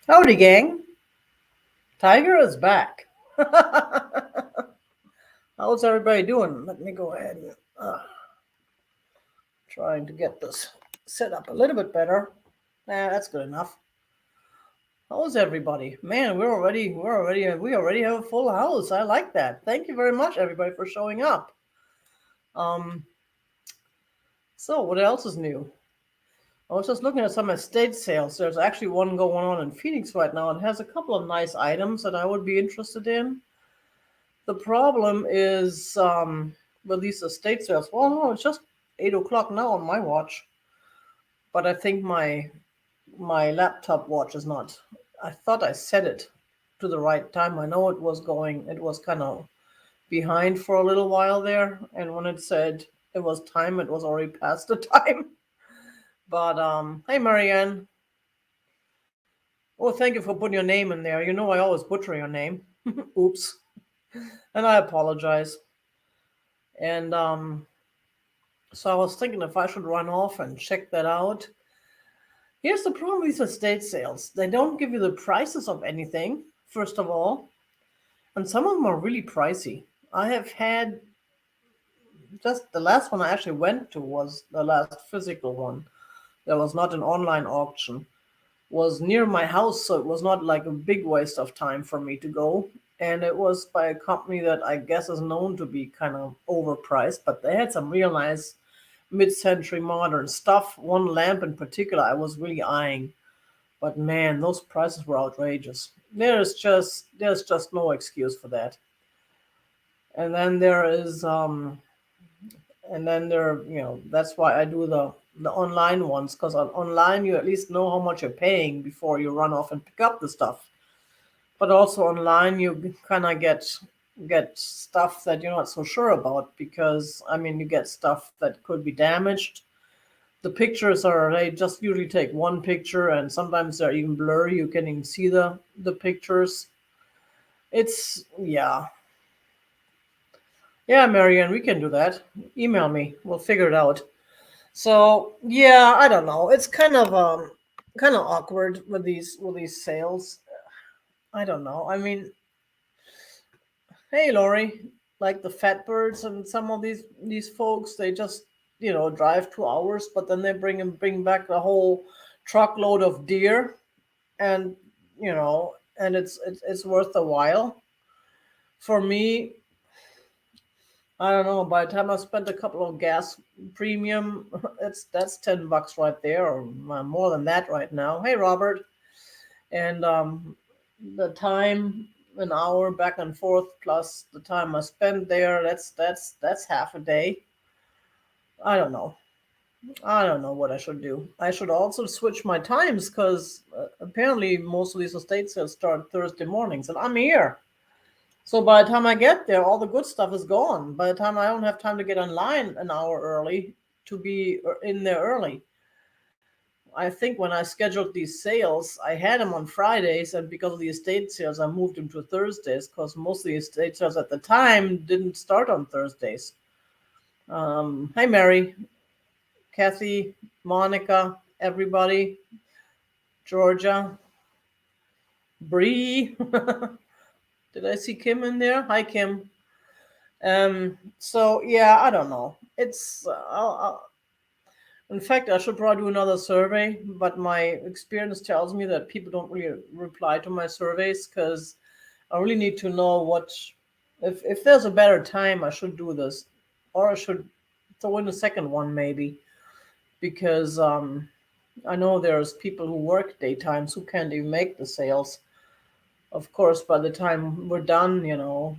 Howdy, gang. Tiger is back. How's everybody doing? Let me go ahead and trying to get this set up a little bit better. That's good enough. How's everybody? Man, we already have a full house. I like that. Thank you very much, everybody, for showing up. Um, so what else is new? I was just looking at some estate sales. There's actually one going on in Phoenix right now. It has a couple of nice items that I would be interested in. The problem is with these estate sales. Well, no, it's just 8 o'clock now on my watch, but I think my laptop watch is not. I thought I set it to the right time. I know it was going. It was kind of behind for a little while there, and when it said it was time, it was already past the time. But hey, Marianne. Oh, thank you for putting your name in there. You know I always butcher your name. Oops, and I apologize. And so I was thinking if I should run off and check that out. Here's the problem with estate sales. They don't give you the prices of anything, first of all, and some of them are really pricey. I have had just the last one I actually went to was the last physical one. There was not an online auction. Was near my house, so it was not like a big waste of time for me to go. And it was by a company that I guess is known to be kind of overpriced, but they had some real nice mid-century modern stuff. One lamp in particular I was really eyeing, but man, those prices were outrageous. There's just no excuse for that. And then there is and then there that's why I do the online ones, because on online you at least know how much you're paying before you run off and pick up the stuff. But also online you kind of get stuff that you're not so sure about, because I mean you get stuff that could be damaged. The pictures are, they just usually take one picture, and sometimes they're even blurry. You can even see the pictures. It's yeah, Marianne, we can do that. Email me, we'll figure it out. So yeah, I don't know, it's kind of awkward with these sales. I don't know, I mean, hey Lori, like the fat birds and some of these folks, they just drive 2 hours, but then they bring back a whole truckload of deer, and it's worth a while. For me, I don't know. By the time I spent a couple of gas premium, that's $10 right there, or more than that right now. Hey, Robert, and the time, an hour back and forth, plus the time I spent there, that's half a day. I don't know. I don't know what I should do. I should also switch my times, because apparently most of these estate sales start Thursday mornings, and I'm here. So by the time I get there, all the good stuff is gone. By the time I don't have time to get online an hour early to be in there early. I think when I scheduled these sales, I had them on Fridays, and because of the estate sales, I moved them to Thursdays, because most of the estate sales at the time didn't start on Thursdays. Hi, Mary, Kathy, Monica, everybody, Georgia, Bree. Did I see Kim in there? Hi, Kim. So yeah, I don't know. In fact, I should probably do another survey, but my experience tells me that people don't really reply to my surveys, because I really need to know if there's a better time I should do this, or I should throw in a second one maybe, because I know there's people who work daytimes who can't even make the sales. Of course, by the time we're done,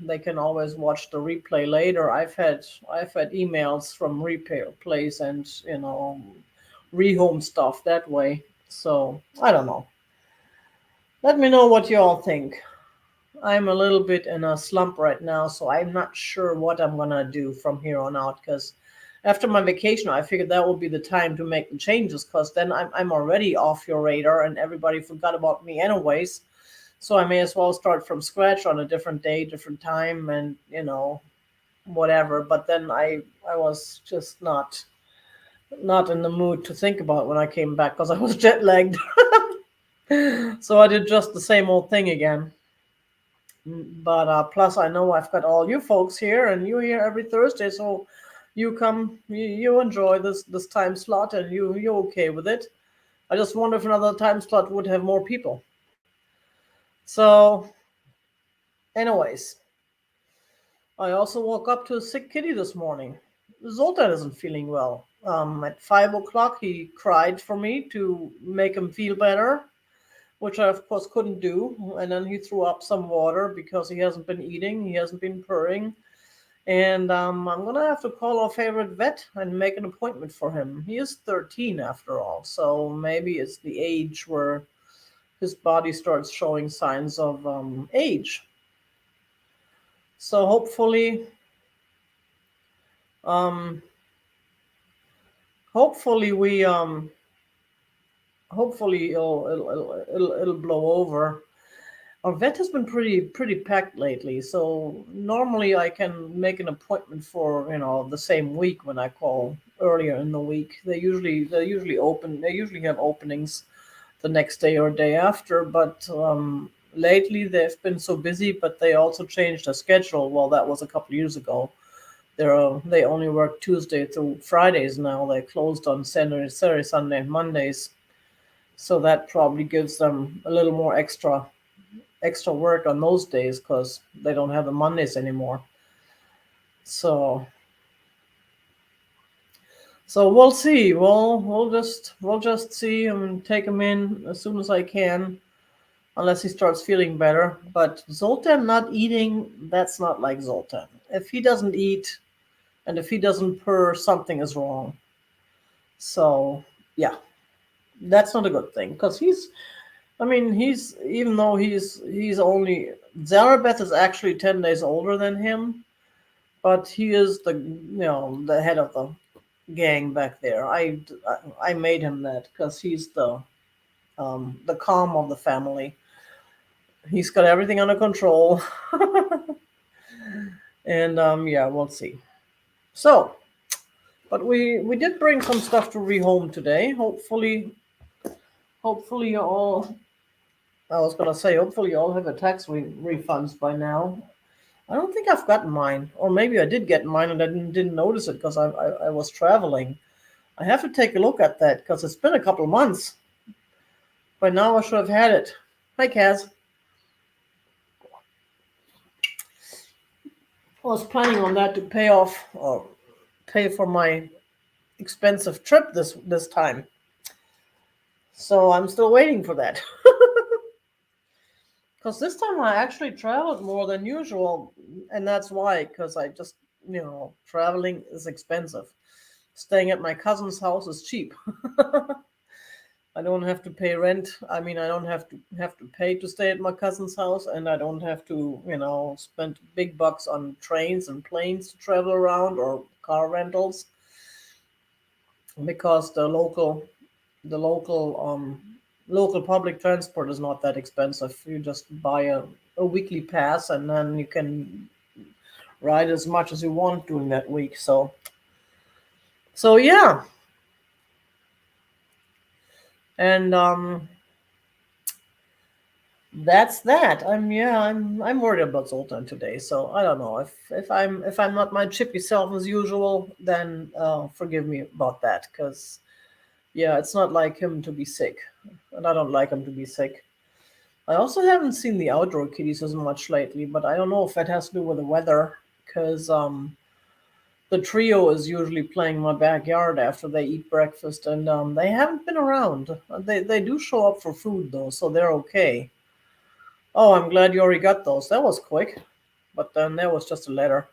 they can always watch the replay later. I've had emails from replays and rehome stuff that way. So I don't know. Let me know what you all think. I'm a little bit in a slump right now, so I'm not sure what I'm gonna do from here on out. Because after my vacation, I figured that would be the time to make the changes. Because then I'm already off your radar, and everybody forgot about me anyways. So I may as well start from scratch on a different day, different time, and whatever. But then I was just not in the mood to think about when I came back, because I was jet lagged. So I did just the same old thing again. But plus, I know I've got all you folks here, and you're here every Thursday, so you come, you enjoy this time slot, and you're okay with it. I just wonder if another time slot would have more people. So, anyways, I also woke up to a sick kitty this morning. Zoltan isn't feeling well. At 5 o'clock, he cried for me to make him feel better, which I of course couldn't do. And then he threw up some water because he hasn't been eating, he hasn't been purring. And I'm gonna have to call our favorite vet and make an appointment for him. He is 13 after all, so maybe it's the age where his body starts showing signs of age. So um, hopefully we hopefully it'll blow over. Our vet has been pretty packed lately, so normally I can make an appointment for the same week when I call earlier in the week. They usually open. They usually have openings the next day or day after, but lately they've been so busy. But they also changed the schedule. Well, that was a couple years ago. They only work Tuesday through Fridays now. They closed on Saturday, Sunday, and Mondays. So that probably gives them a little more extra work on those days because they don't have the Mondays anymore. So we'll see. We'll just see and take him in as soon as I can, unless he starts feeling better. But Zoltan not eating, that's not like Zoltan. If he doesn't eat and if he doesn't purr, something is wrong. So yeah, that's not a good thing because he's even though he's only Zarabeth is actually 10 days older than him, but he is the head of the gang back there. I made him that because he's the calm of the family. He's got everything under control, and yeah, we'll see. So, but we did bring some stuff to rehome today. Hopefully you all. I was gonna say hopefully you all have a tax refunds by now. I don't think I've gotten mine, or maybe I did get mine and I didn't notice it because I was traveling. I have to take a look at that because it's been a couple of months. By now I should have had it. Hi, Kaz. I was planning on that to pay off or pay for my expensive trip this time. So I'm still waiting for that. Because this time I actually traveled more than usual, and that's why. Because I just traveling is expensive. Staying at my cousin's house is cheap. I don't have to pay rent. I mean, I don't have to pay to stay at my cousin's house, and I don't have to, spend big bucks on trains and planes to travel around or car rentals because the local public transport is not that expensive. You just buy a weekly pass, and then you can ride as much as you want during that week. So yeah, and that's that. I'm worried about Zoltan today, so I don't know if I'm not my chippy self as usual, then forgive me about that, because yeah, it's not like him to be sick, and I don't like him to be sick. I also haven't seen the outdoor kitties as much lately, but I don't know if that has to do with the weather, because the trio is usually playing my backyard after they eat breakfast, and they haven't been around. They do show up for food though, so they're okay. Oh, I'm glad you already got those. That was quick, but then there was just a letter.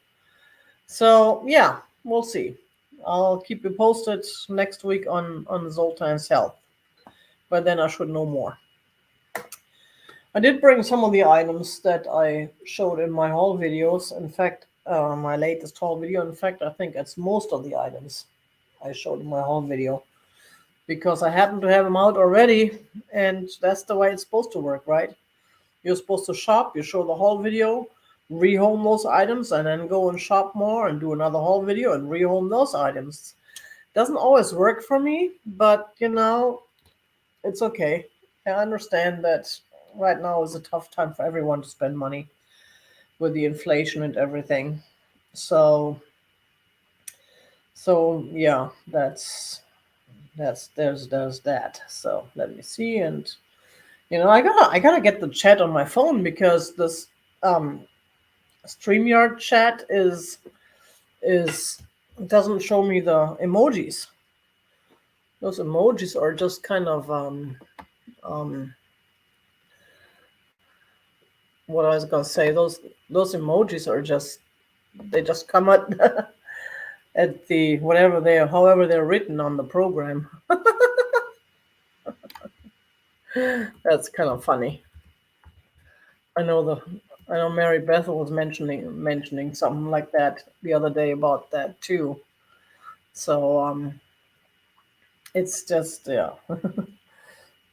So yeah, we'll see. I'll keep you posted next week on Zoltan's health. By then I should know more. I did bring some of the items that I showed in my haul videos. In fact, my latest haul video. In fact, I think it's most of the items I showed in my haul video because I happen to have them out already, and that's the way it's supposed to work, right? You're supposed to shop, you show the haul video, rehome those items, and then go and shop more and do another haul video and rehome those items. Doesn't always work for me, but it's okay. I understand that right now is a tough time for everyone to spend money with the inflation and everything. So yeah, there's that. So let me see. And I gotta get the chat on my phone because this um StreamYard chat is doesn't show me the emojis. Those emojis are just kind of um what I was gonna say. Those emojis are just they just come at at the whatever they however they're written on the program. That's kind of funny. I know the I know Mary Beth was mentioning something like that the other day about that too. So it's just yeah. I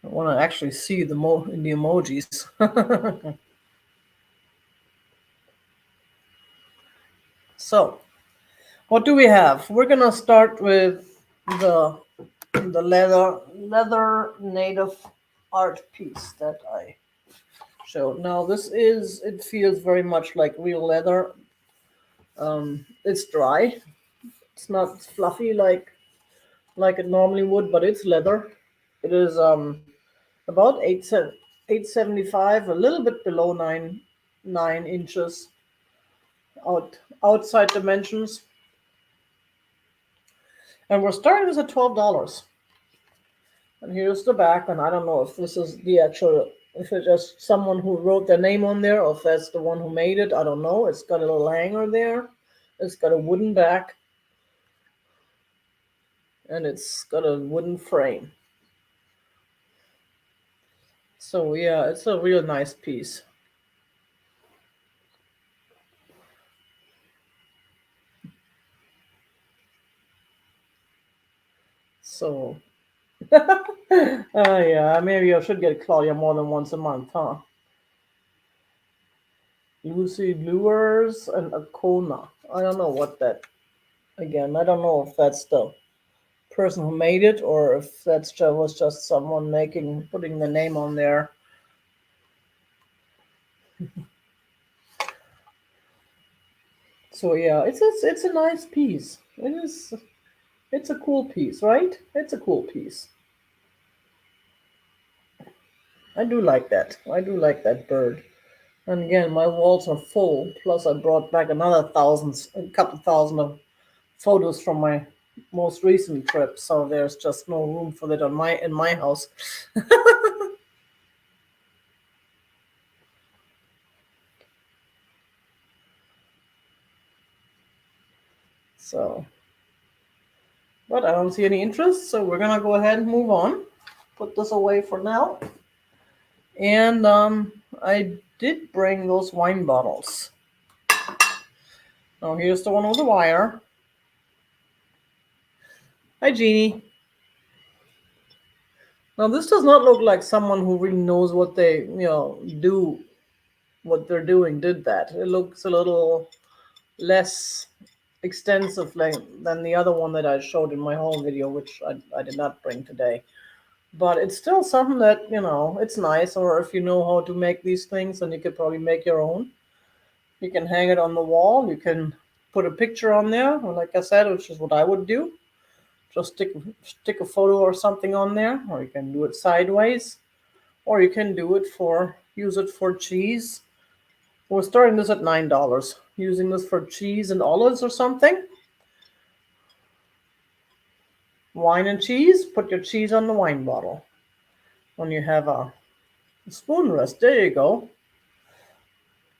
want to actually see the emojis. So what do we have? We're gonna start with the the leather native art piece that I showed. Now this is it feels very much like real leather. It's dry. It's not fluffy like it normally would, but it's leather. It is about 875, a little bit below 9 inches outside dimensions, and we're starting this at $12. And here's the back, and I don't know if this is the actual, if it's just someone who wrote their name on there, or if that's the one who made it. I don't know. It's got a little hanger there. It's got a wooden back, and it's got a wooden frame. So yeah, it's a real nice piece. So, yeah, maybe I should get Claudia more than once a month, huh? Lucy Lures and Akona. I don't know what that. Again, I don't know if that's the person who made it or if was just someone putting the name on there. So yeah, it's a nice piece. It is. It's a cool piece, right? It's a cool piece. I do like that. I do like that bird. And again, my walls are full. Plus, I brought back a couple thousand of photos from my most recent trip. So there's just no room for that in my house. So, but I don't see any interest. So we're gonna go ahead and move on. Put this away for now. And I did bring those wine bottles. Now here's the one with the wire. Hi, Jeannie. Now this does not look like someone who really knows what they, do, what they're doing did that. It looks a little less extensive than the other one that I showed in my whole video, which I did not bring today. But it's still something that, it's nice. Or if you know how to make these things, then you could probably make your own. You can hang it on the wall. You can put a picture on there, like I said, which is what I would do. Just stick a photo or something on there, or you can do it sideways, or you can use it for cheese. We're starting this at $9. Using this for cheese and olives or something. Wine and cheese. Put your cheese on the wine bottle. When you have a spoon rest, there you go.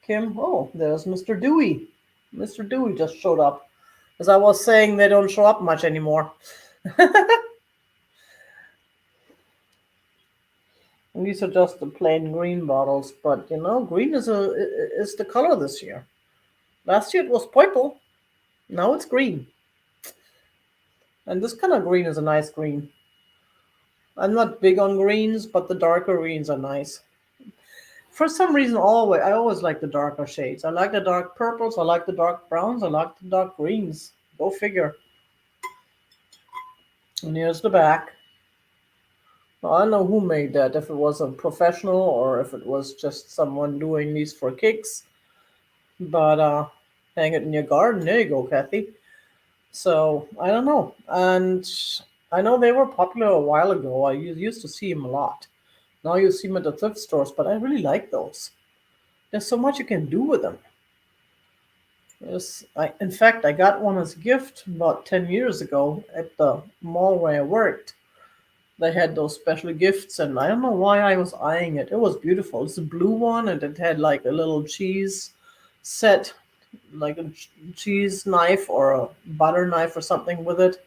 Kim, oh, there's Mr. Dewey. Mr. Dewey just showed up. As I was saying, they don't show up much anymore. And these are just the plain green bottles, but green is the color this year. Last year it was purple. Now it's green. And this kind of green is a nice green. I'm not big on greens, but the darker greens are nice. For some reason, I always like the darker shades. I like the dark purples. I like the dark browns. I like the dark greens. Go figure. And here's the back. Well, I don't know who made that, if it was a professional or if it was just someone doing these for kicks. But hang it in your garden. There you go, Kathy. So I don't know. And I know they were popular a while ago. I used to see them a lot. Now you see them at the thrift stores, but I really like those. There's so much you can do with them. Yes, in fact, I got one as a gift about 10 years ago at the mall where I worked. They had those special gifts, and I don't know why I was eyeing it. It was beautiful. It's a blue one, and it had like a little cheese set, like a cheese knife or a butter knife or something with it.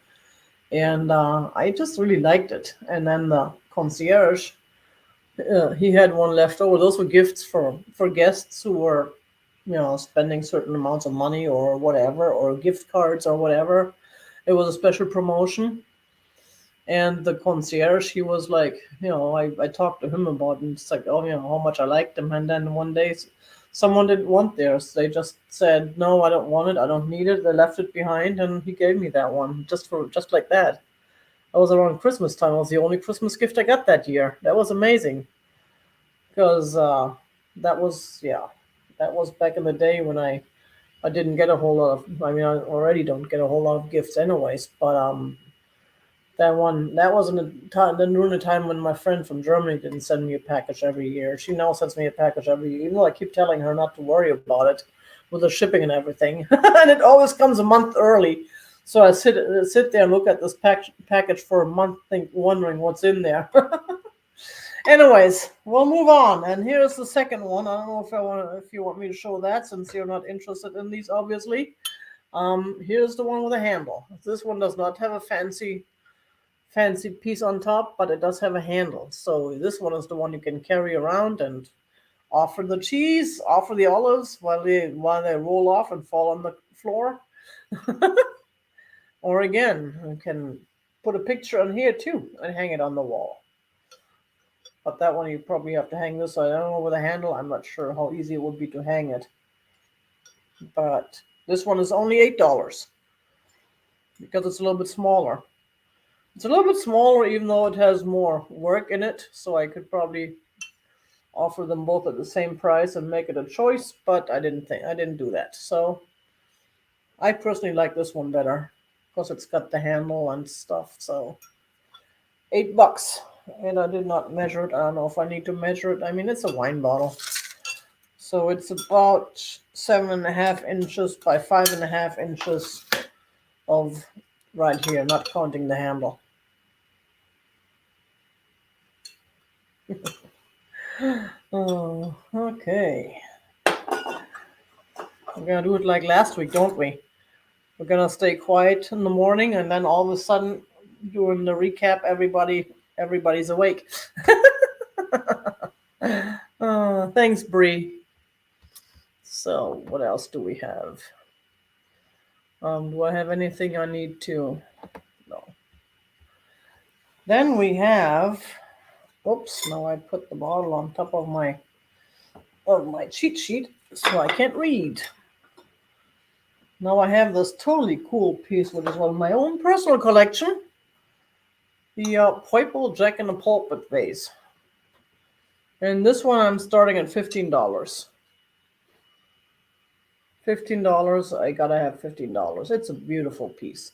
And I just really liked it. And then the concierge, he had one left over. Those were gifts for guests who were, spending certain amounts of money or whatever, or gift cards or whatever. It was a special promotion. And the concierge, he was like, I talked to him about it, and it's like, oh, how much I liked them. And then one day, someone didn't want theirs. They just said, no, I don't want it. I don't need it. They left it behind, and he gave me that one just like that. That was around Christmas time. It was the only Christmas gift I got that year. That was amazing because yeah, that was back in the day when I didn't get a whole lot of. I mean, I already don't get a whole lot of gifts anyways, but that wasn't a time. Then during the time when my friend from Germany didn't send me a package every year. She now sends me a package every year, even though I keep telling her not to worry about it with the shipping and everything, and it always comes a month early. So I sit there and look at this package for a month, wondering what's in there. Anyways, we'll move on. And here's the second one. I don't know if you want me to show that, since you're not interested in these, obviously. Here's the one with a handle. This one does not have a fancy piece on top, but it does have a handle. So this one is the one you can carry around and offer the cheese, offer the olives while they roll off and fall on the floor. Or again, you can put a picture on here too and hang it on the wall. But that one you probably have to hang this. I don't know with a handle. I'm not sure how easy it would be to hang it. But this one is only $8 because it's a little bit smaller. It's a little bit smaller, even though it has more work in it. So I could probably offer them both at the same price and make it a choice. But I didn't do that. So I personally like this one better because it's got the handle and stuff. So $8. And I did not measure it. I don't know if I need to measure it. I mean, it's a wine bottle. So it's about 7.5 inches by 5.5 inches of right here, not counting the handle. Oh, okay. We're gonna do it like last week, don't we? We're gonna stay quiet in the morning, and then all of a sudden, during the recap, everybody's awake. Thanks, Bree. So, what else do we have? Do I have anything I need to? No. Then we have. Oops! Now I put the bottle on top of my cheat sheet, so I can't read. Now I have this totally cool piece, which is one of my own personal collection. The Purple Jack in the Pulpit vase. And this one I'm starting at $15. $15. I gotta have $15. It's a beautiful piece.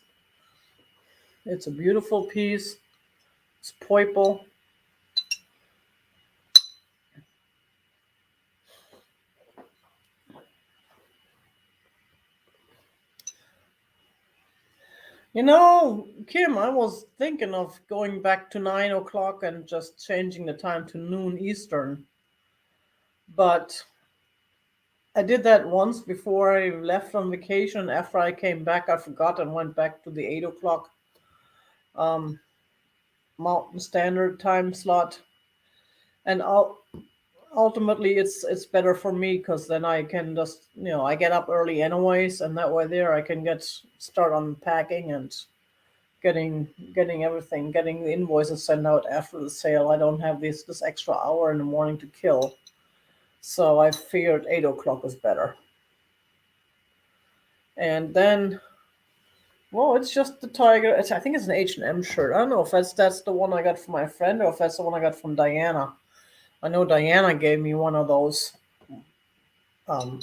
It's a beautiful piece. It's purple. Kim, I was thinking of going back to 9 o'clock and just changing the time to noon Eastern. But I did that once before I left on vacation. After I came back, I forgot and went back to the 8 o'clock um, Mountain Standard Time slot. And ultimately, it's better for me because then I can just I get up early anyways, and that way there I can start unpacking and getting everything, getting the invoices sent out after the sale. I don't have this extra hour in the morning to kill. So I figured 8 o'clock is better. And then Well, it's just the tiger. I think it's an H&M shirt. I don't know if that's the one I got from my friend or if that's the one I got from Diana. I know Diana gave me one of those. Um,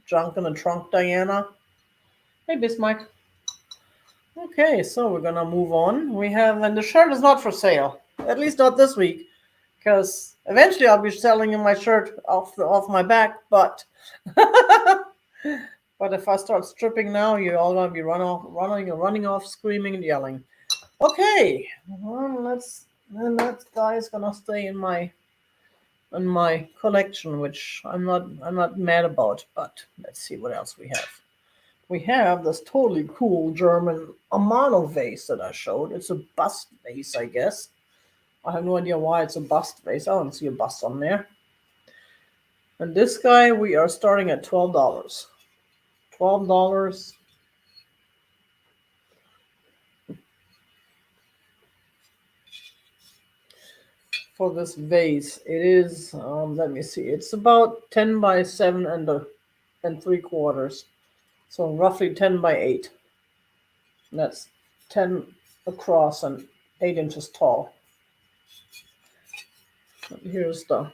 Junk in the trunk, Diana. Hey, Bismarck. Okay, so we're gonna move on. And the shirt is not for sale. At least not this week, because eventually I'll be selling my shirt off my back. But but if I start stripping now, you're all gonna be running off, screaming and yelling. Okay, well, then that guy is gonna stay in my collection, which I'm not mad about. But let's see what else we have. We have this totally cool German Amano vase that I showed. It's a bust vase, I guess. I have no idea why it's a bust vase. I don't see a bust on there. And this guy, we are starting at $12. $12 for this vase. It is, let me see, it's about 10 by 7 and 3/4. So roughly 10 by 8. And that's 10 across and 8 inches tall. And here's the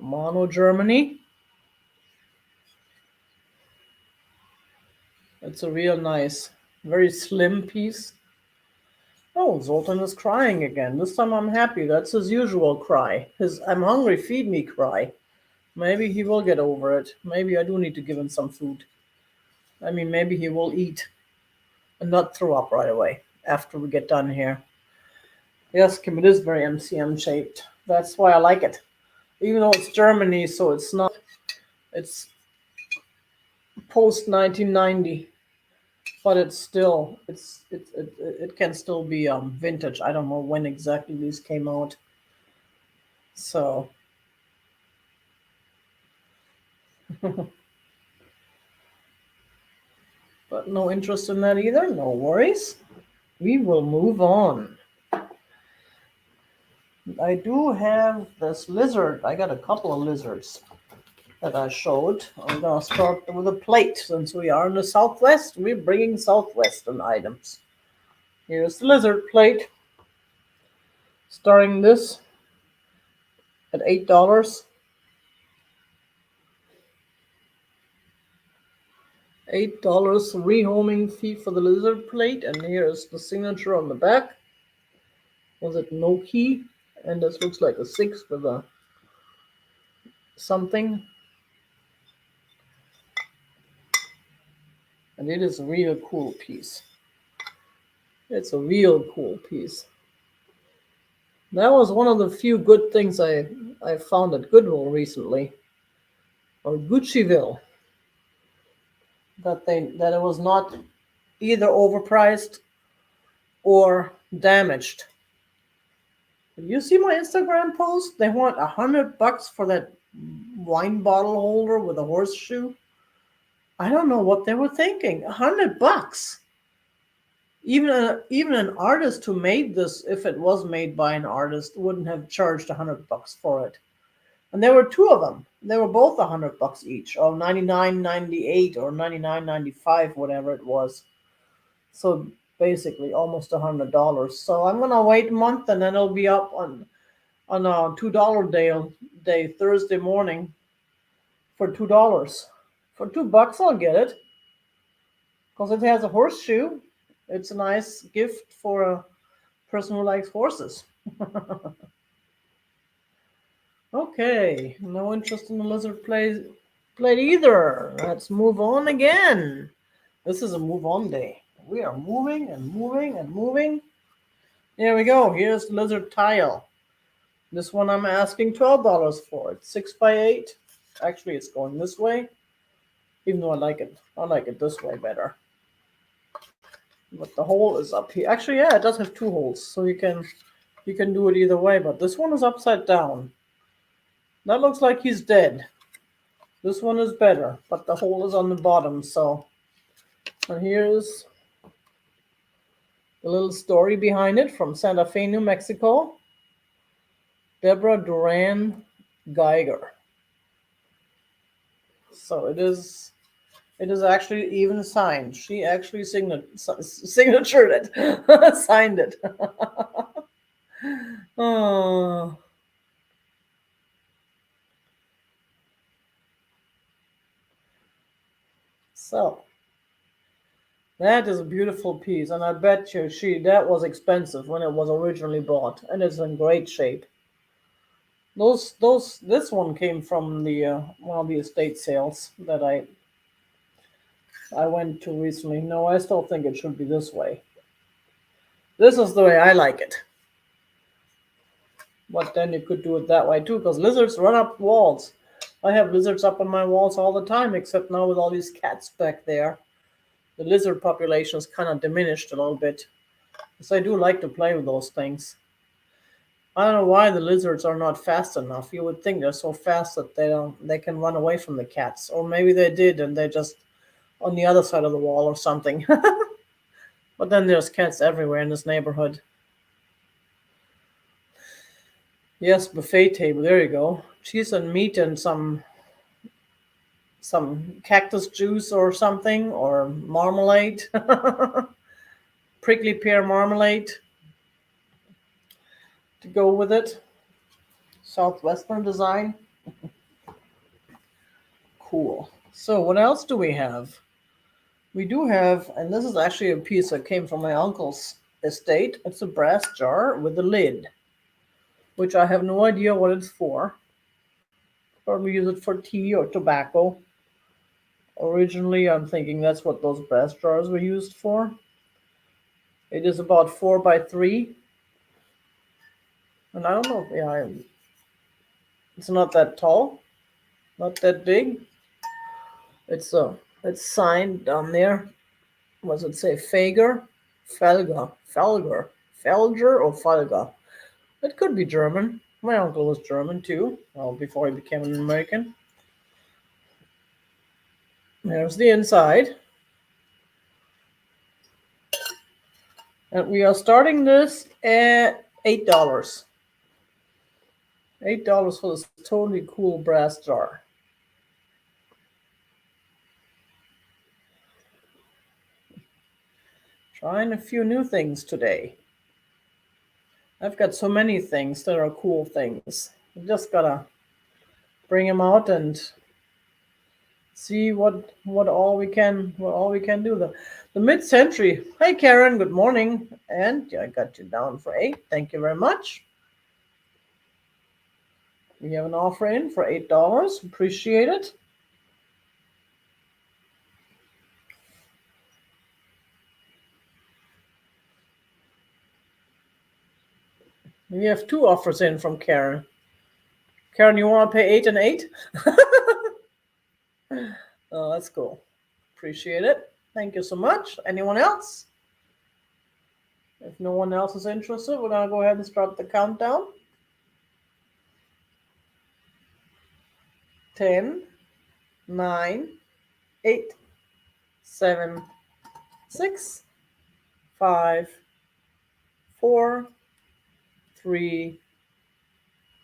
Mono Germany. It's a real nice, very slim piece. Oh, Zoltan is crying again. This time I'm happy. That's his usual cry. His "I'm hungry, feed me" cry. Maybe he will get over it. Maybe I do need to give him some food. I mean, maybe he will eat and not throw up right away after we get done here. Yes, Kim, it is very MCM shaped. That's why I like it. Even though it's Germany, so it's post 1990, but it's still, it can still be vintage. I don't know when exactly these came out. So, but no interest in that either. No worries. We will move on. I do have this lizard. I got a couple of lizards that I showed. I'm gonna start with a plate. Since we are in the Southwest, we're bringing Southwestern items. Here's the lizard plate. Starting this at $8. $8 rehoming fee for the lizard plate, and here's the signature on the back. Was it no key? And this looks like a 6 with a something. And it is a real cool piece. It's a real cool piece. That was one of the few good things I found at Goodwill recently, or Guccieville, that it was not either overpriced or damaged. Did you see my Instagram post? They want $100 for that wine bottle holder with a horseshoe. I don't know what they were thinking. $100. Even an artist who made this, if it was made by an artist, wouldn't have charged $100 for it. And there were two of them. They were both $100 each, or $99.98 or $99.95, whatever it was. So basically, almost $100. So I'm gonna wait a month, and then it'll be up on a $2 day Thursday morning for $2. For $2, I'll get it because it has a horseshoe. It's a nice gift for a person who likes horses. Okay, no interest in the lizard plate either. Let's move on again. This is a move on day. We are moving and moving and moving. Here we go. Here's the lizard tile. This one I'm asking $12 for. It's 6 by 8. Actually, it's going this way. Even though I like it this way better. But the hole is up here. Actually, yeah, it does have two holes, so you can do it either way. But this one is upside down. That looks like he's dead. This one is better, but the hole is on the bottom. So, and here's the little story behind it from Santa Fe, New Mexico. Deborah Duran Geiger. So it is It is actually even signed. She actually signatured it, signed it. Oh, so that is a beautiful piece, and I bet you that was expensive when it was originally bought, and it's in great shape. This one came from the one of the estate sales that I went to recently. No, I still think it should be this way. This is the way I like it. But then you could do it that way too, because lizards run up walls. I have lizards up on my walls all the time, except now with all these cats back there, the lizard population is kind of diminished a little bit. So I do like to play with those things. I don't know why the lizards are not fast enough. You would think they're so fast that they can run away from the cats, or maybe they did and they're just on the other side of the wall or something. But then there's cats everywhere in this neighborhood. Yes, buffet table. There you go. Cheese and meat and some cactus juice or something, or marmalade, prickly pear marmalade to go with it. Southwestern design. Cool. So what else do we have? We do have, and this is actually a piece that came from my uncle's estate. It's a brass jar with a lid, which I have no idea what it's for. Probably use it for tea or tobacco. Originally, I'm thinking that's what those brass jars were used for. It is about 4 by 3, and I don't know. Yeah, it's not that tall, not that big. It's signed down there. What does it say? Felger, or Falga. It could be German. My uncle was German too. Well, before he became an American. There's the inside. And we are starting this at $8. $8 for this totally cool brass jar. Trying a few new things today. I've got so many things that are cool things. You just gotta bring them out and see what all we can do. The mid-century. Hey Karen, good morning. And I got you down for 8. Thank you very much. We have an offer in for $8. Appreciate it. We have 2 offers in from Karen. Karen, you want to pay 8 and 8? Oh, that's cool. Appreciate it. Thank you so much. Anyone else? If no one else is interested, we're going to go ahead and start the countdown. 10, 9, 8, 7, 6, 5, 4, 3,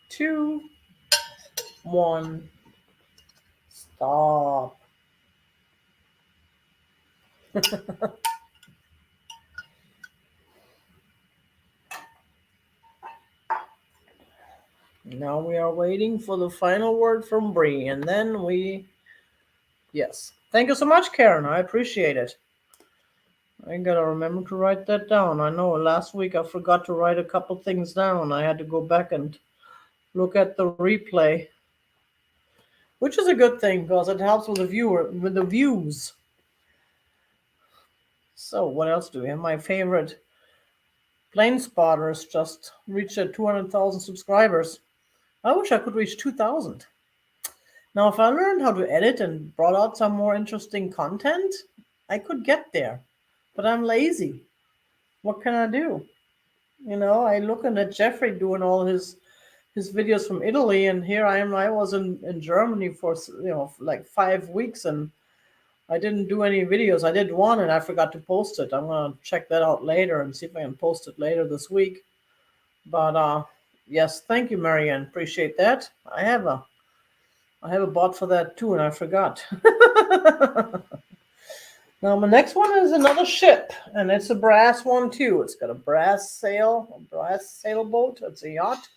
2, 1. Stop. Now we are waiting for the final word from Bree, and then yes. Thank you so much, Karen. I appreciate it. I gotta remember to write that down. I know last week I forgot to write a couple things down. I had to go back and look at the replay, which is a good thing because it helps with the views. So what else do we have? My favorite plane spotters just reached 200,000 subscribers. I wish I could reach 2,000. Now, if I learned how to edit and brought out some more interesting content, I could get there. But I'm lazy. What can I do? I looking at Jeffrey doing all his videos from Italy, and here I am. I was in Germany for like 5 weeks, and I didn't do any videos. I did one, and I forgot to post it. I'm gonna check that out later and see if I can post it later this week. But yes, thank you, Marianne. Appreciate that. I have a bot for that too, and I forgot. Now my next one is another ship, and it's a brass one too. It's got a brass sailboat. It's a yacht.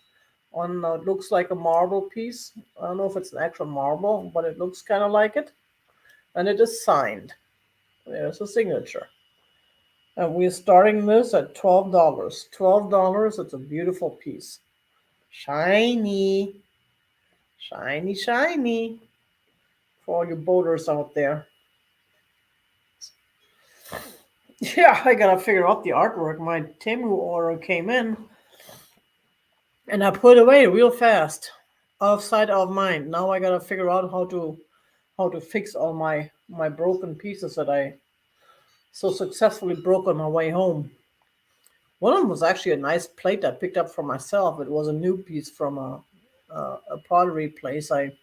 On it looks like a marble piece. I don't know if it's an actual marble, but it looks kind of like it, and it is signed. There's a signature. And we're starting this at $12. $12. It's a beautiful piece. Shiny, shiny, shiny. For all you boaters out there. Yeah, I gotta figure out the artwork. My Temu order came in, and I put it away real fast, offside of mind. Now I gotta figure out how to fix all my broken pieces that I so successfully broke on my way home. One of them was actually a nice plate I picked up for myself. It was a new piece from a pottery place I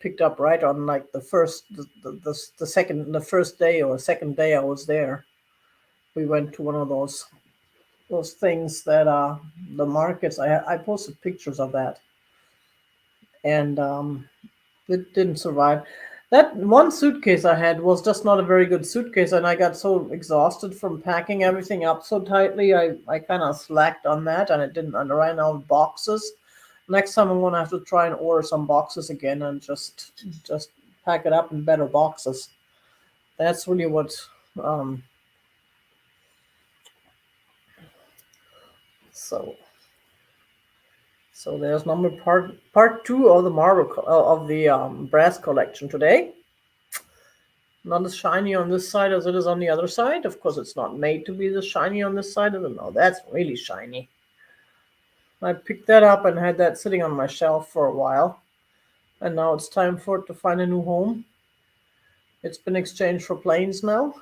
picked up right on like the second the first day or second day I was there. We went to one of those things that the markets. I posted pictures of that, and it didn't survive. That one suitcase I had was just not a very good suitcase, and I got so exhausted from packing everything up so tightly. I kind of slacked on that, and it didn't. And I ran out of boxes. Next time I'm gonna have to try and order some boxes again and just pack it up in better boxes. That's really what. Um, so so there's number part two of the of the brass collection today. Not as shiny on this side as it is on the other side. Of course, it's not made to be this shiny on this side. No, that's really shiny. I picked that up and had that sitting on my shelf for a while, and now it's time for it to find a new home. It's been exchanged for planes now.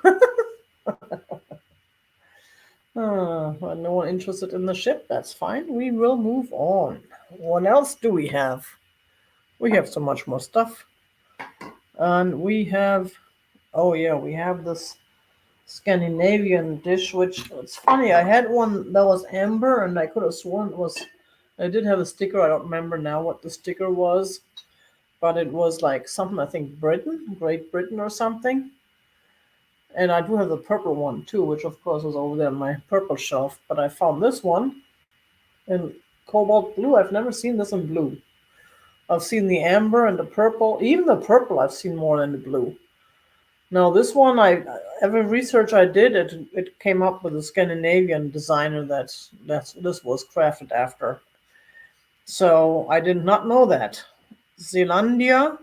No one interested in the ship. That's fine. We will move on. What else do we have? We have so much more stuff. And we have, oh yeah, we have this Scandinavian dish, which it's funny. I had one that was amber, and I could have sworn it was. I did have a sticker. I don't remember now what the sticker was, but it was like something. I think Great Britain, or something. And I do have the purple one too, which of course was over there on my purple shelf. But I found this one in cobalt blue. I've never seen this in blue. I've seen the amber and the purple. Even the purple I've seen more than the blue. Now this one, every research I did, it came up with a Scandinavian designer that's this was crafted after. So I did not know that. Zealandia,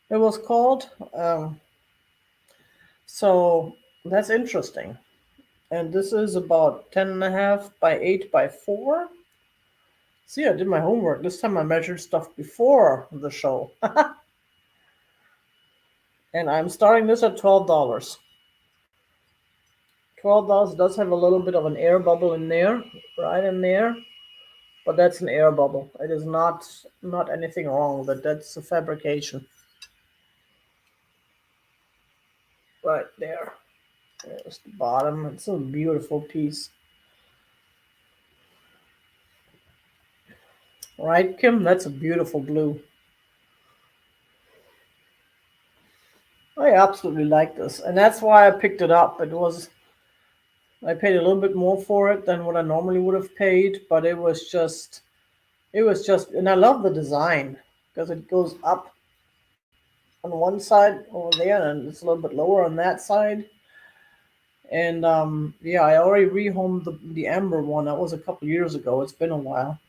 it was called. So that's interesting. And this is about 10.5 by 8 by 4. See, I did my homework. This time I measured stuff before the show. And I'm starting this at $12. $12 does have a little bit of an air bubble in there, right in there. But that's an air bubble. It is not anything wrong with it. That's a fabrication. Right there. There's the bottom. It's a beautiful piece. Right, Kim? That's a beautiful blue. I absolutely like this. And that's why I picked it up. I paid a little bit more for it than what I normally would have paid, but it was just, and I love the design because it goes up on one side over there, and it's a little bit lower on that side. And yeah, I already rehomed the amber one. That was a couple years ago. It's been a while.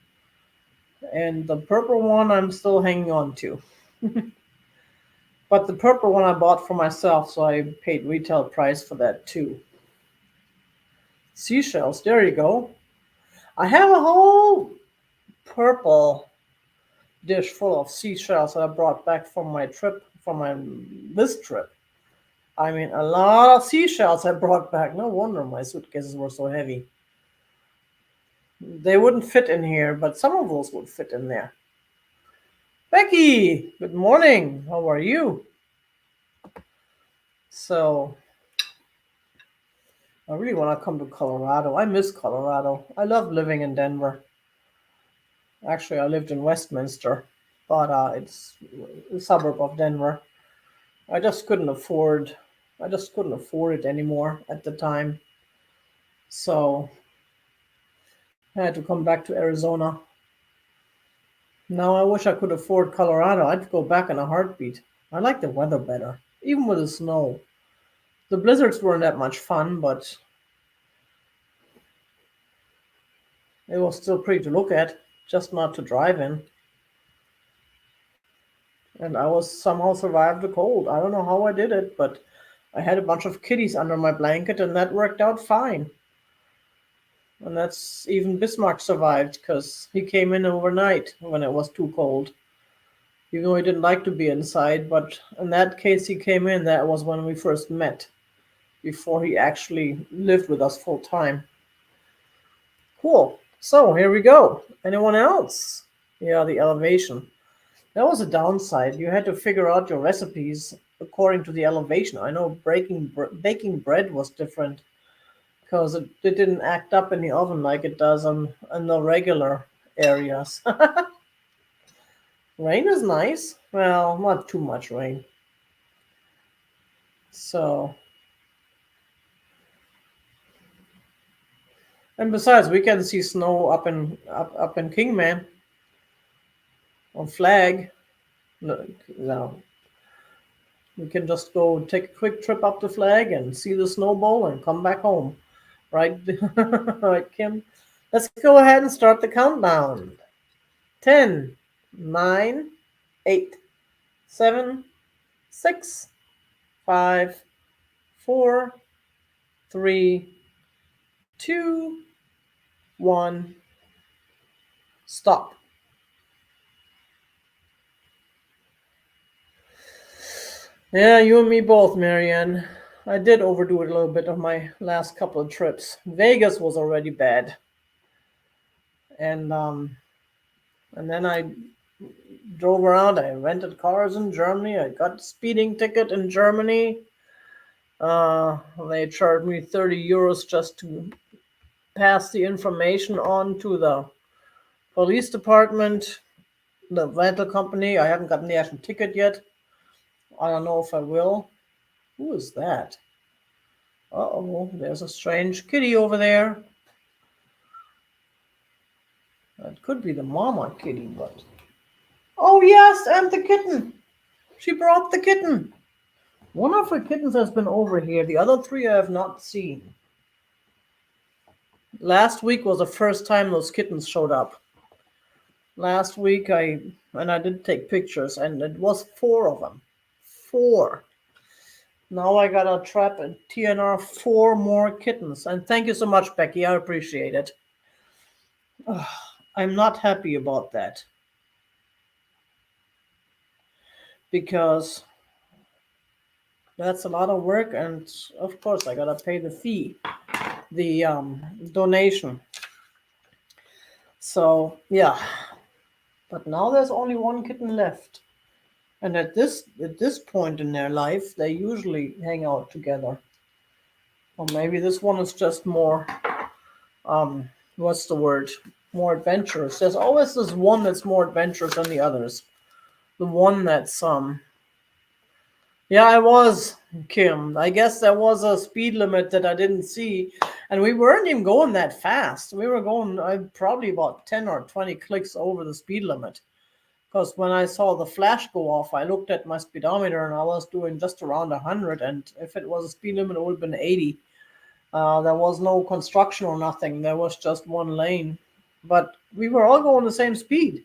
And the purple one I'm still hanging on to. But the purple one I bought for myself, so I paid retail price for that too. Seashells, there you go. I have a whole purple dish full of seashells that I brought back from my trip, from my this trip. I mean, a lot of seashells I brought back. No wonder my suitcases were so heavy. They wouldn't fit in here, but some of those would fit in there. Becky, good morning. How are you? So, I really want to come to Colorado. I miss Colorado. I love living in Denver. Actually, I lived in Westminster, but it's a suburb of Denver. I just couldn't afford I just couldn't afford it anymore at the time. So I had to come back to Arizona. Now I wish I could afford Colorado. I'd go back in a heartbeat. I like the weather better, even with the snow. The blizzards weren't that much fun, but it was still pretty to look at, just not to drive in. And I was somehow survived the cold. I don't know how I did it, but I had a bunch of kitties under my blanket, and that worked out fine. And that's even Bismarck survived because he came in overnight when it was too cold. Even though he didn't like to be inside, but in that case, he came in. That was when we first met, before he actually lived with us full time. Cool. So here we go. Anyone else? Yeah, the elevation. That was a downside. You had to figure out your recipes according to the elevation. I know baking bread was different because it didn't act up in the oven like it does on the regular areas. Rain is nice. Well, not too much rain. So, and besides, we can see snow up in Kingman on Flag. No, no, we can just go take a quick trip up the Flag and see the snowball and come back home. Right, right, Kim? Let's go ahead and start the countdown. 10, 9, 8, 7, 6, 5, 4, 3, 2, 1. Stop. Yeah, you and me both, Marianne. I did overdo it a little bit on my last couple of trips. Vegas was already bad. And then I drove around. I rented cars in Germany. I got a speeding ticket in Germany. They charged me 30 euros just to pass the information on to the police department, the rental company. I haven't gotten the actual ticket yet. I don't know if I will. Who is that? Uh-oh, there's a strange kitty over there. That could be the mama kitty, but... Oh, yes, and the kitten. She brought the kitten. One of her kittens has been over here. The other three I have not seen. Last week was the first time those kittens showed up. Last week I did take pictures, and it was 4 of them. 4. Now I gotta trap a TNR 4 more kittens. And thank you so much, Becky. I appreciate it. Ugh, I'm not happy about that. Because that's a lot of work, and of course I gotta pay the fee, the donation. So yeah, but now there's only one kitten left, and at this point in their life, they usually hang out together. Or maybe this one is just more what's the word? More adventurous. There's always this one that's more adventurous than the others. The one that's Yeah, I was, Kim. I guess there was a speed limit that I didn't see, and we weren't even going that fast. We were going probably about 10 or 20 clicks over the speed limit. Because when I saw the flash go off, I looked at my speedometer and I was doing just around 100. And if it was a speed limit, it would have been 80. There was no construction or nothing. There was just one lane. But we were all going the same speed.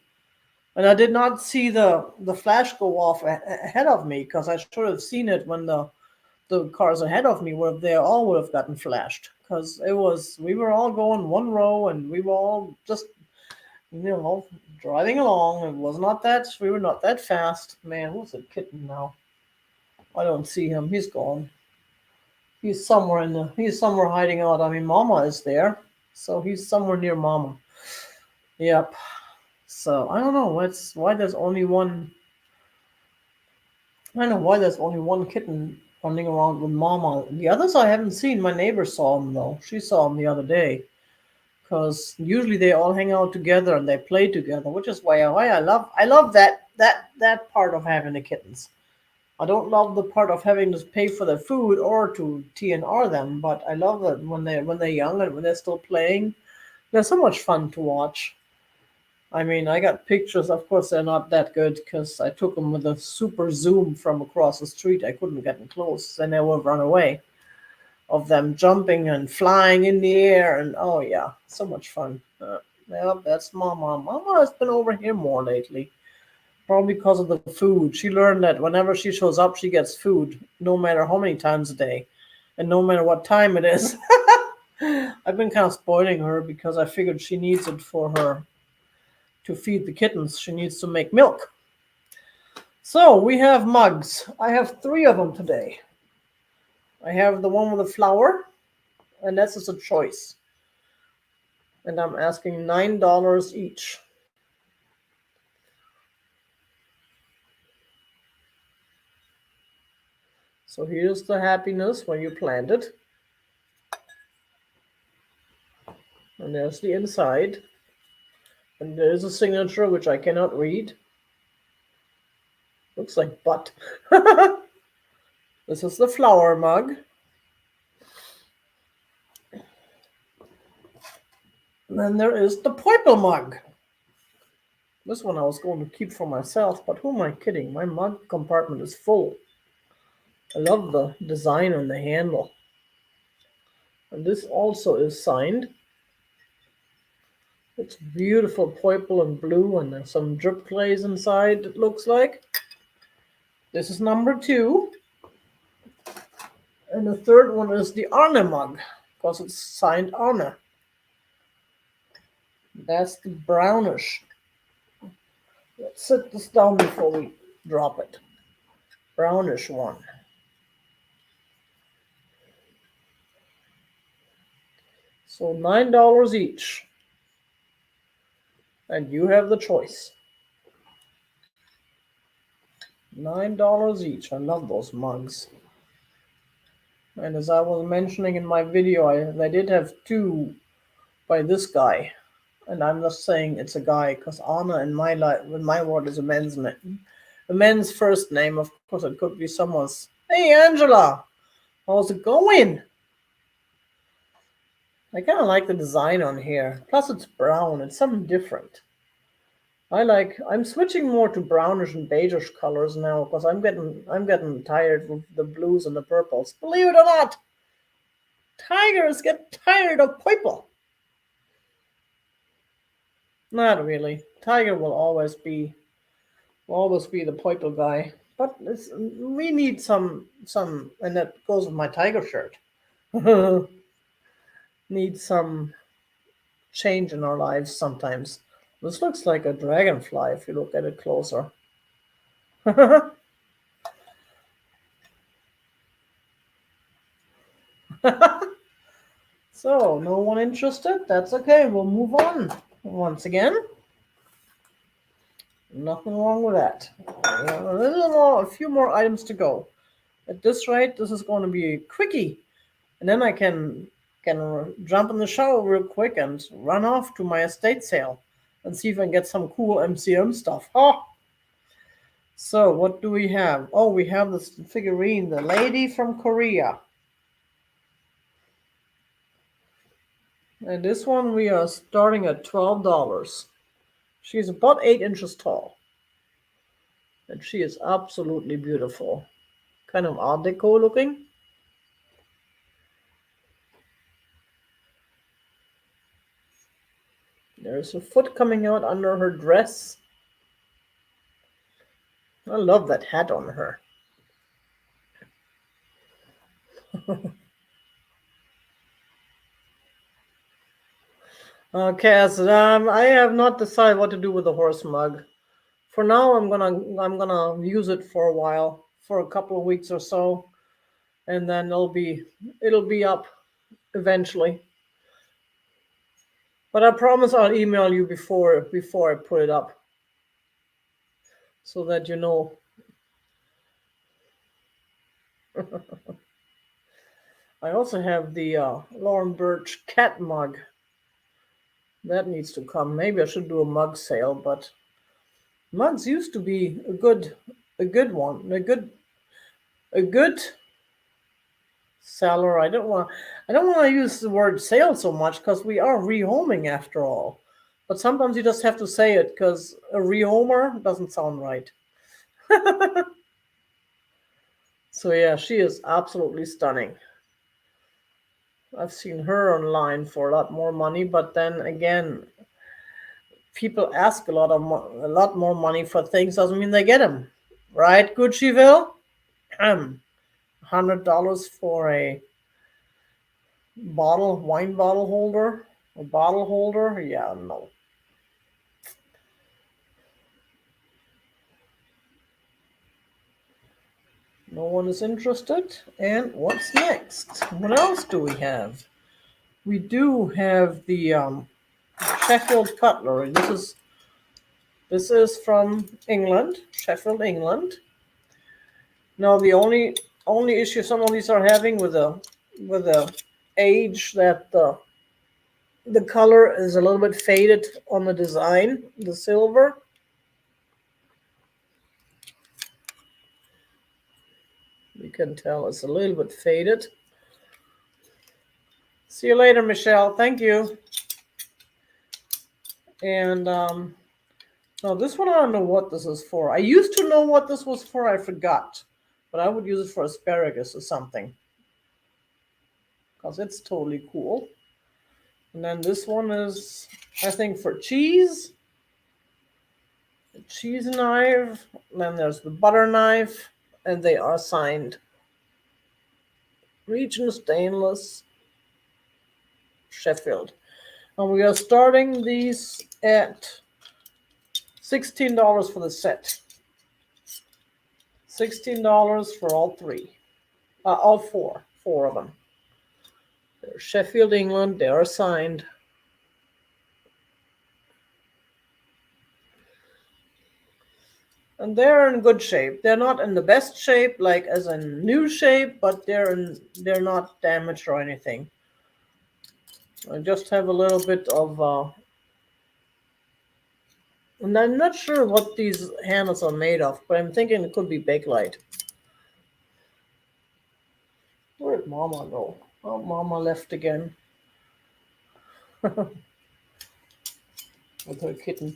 And I did not see the flash go off ahead of me because I should have seen it when the cars ahead of me would they all would have gotten flashed because we were all going one row and we were all just driving along. It was not that we were not that fast. Man, who's the kitten now? I don't see him. He's gone. He's somewhere hiding out. I mean, Mama is there, so he's somewhere near Mama. Yep. So I don't know why there's only one. I don't know why there's only one kitten running around with Mama. The others I haven't seen. My neighbor saw them though. She saw them the other day. Because usually they all hang out together and they play together, which is why I love that part of having the kittens. I don't love the part of having to pay for their food or to TNR them, but I love that when they're young and when they're still playing, they're so much fun to watch. I mean, I got pictures. Of course, they're not that good because I took them with a super zoom from across the street. I couldn't get them close, then they would run away. Of them jumping and flying in the air, and oh yeah, so much fun. Yeah, that's Mama. Mama has been over here more lately, probably because of the food. She learned that whenever she shows up, she gets food, no matter how many times a day, and no matter what time it is. I've been kind of spoiling her because I figured she needs it for her to feed the kittens. She needs to make milk. So we have mugs. I have three of them today. I have the one with the flower, and that's just a choice. And I'm asking $9 each. So here's the happiness when you plant it. And there's the inside. And there's a signature which I cannot read. Looks like butt. This is the flower mug. And then there is the purple mug. This one I was going to keep for myself, but who am I kidding? My mug compartment is full. I love the design on the handle. And this also is signed. It's beautiful purple and blue, and there's some drip glaze inside, it looks like. This is number 2. And the third one is the Arne mug, because it's signed Arne. That's the brownish. Let's sit this down before we drop it. Brownish one. So $9 each. And you have the choice. $9 each. I love those mugs. And as I was mentioning in my video, I did have 2 by this guy. And I'm just saying it's a guy because Anna in my word is a man's name. A man's first name. Of course, it could be someone's. Hey, Angela, how's it going? I kind of like the design on here. Plus, it's brown. It's something different. I'm switching more to brownish and beigeish colors now because I'm getting tired of the blues and the purples. Believe it or not, tigers get tired of purple. Not really. Tiger will always be the purple guy. But we need some, and that goes with my tiger shirt. Need some change in our lives sometimes. This looks like a dragonfly if you look at it closer. So, no one interested? That's okay. We'll move on once again. Nothing wrong with that. A few more items to go. At this rate, this is going to be a quickie. And then I can jump in the shower real quick and run off to my estate sale and see if I can get some cool MCM stuff. Oh! So, what do we have? Oh, we have this figurine, the lady from Korea. And this one we are starting at $12. She's about 8 inches tall. And she is absolutely beautiful. Kind of Art Deco looking. There's a foot coming out under her dress. I love that hat on her. Okay, so I have not decided what to do with the horse mug. For now, I'm gonna use it for a while, for a couple of weeks or so, and then it'll be up eventually. But I promise I'll email you before I put it up, so that you know. I also have the Lauren Birch cat mug. That needs to come. Maybe I should do a mug sale, but mugs used to be a good one, a good a good seller. I don't want to use the word sale so much because we are rehoming after all. But sometimes you just have to say it because a rehomer doesn't sound right. So yeah, she is absolutely stunning. I've seen her online for a lot more money, but then again, people ask a lot more money for things doesn't mean they get them, right? Guccieville, $100 for a wine bottle holder, a bottle holder. Yeah, no. No one is interested. And what's next? What else do we have? We do have the Sheffield cutlery. This is from England, Sheffield, England. Now the only issue some of these are having with the age that the color is a little bit faded on the design, the silver. You can tell it's a little bit faded. See you later, Michelle. Thank you. And no, this one I don't know what this is for. I used to know what this was for. I forgot, but I would use it for asparagus or something because it's totally cool. And then this one is, I think, for cheese. The cheese knife. Then there's the butter knife, and they are signed. Region Stainless, Sheffield. And we are starting these at $16 for the set. $16 for all three. All four of them. They're Sheffield, England. They are signed. And they're in good shape. They're not in the best shape, like as in new shape, but they're not damaged or anything. I just have a little bit of, and I'm not sure what these handles are made of, but I'm thinking it could be Bakelite. Where did Mama go? Oh, Mama left again with her kitten.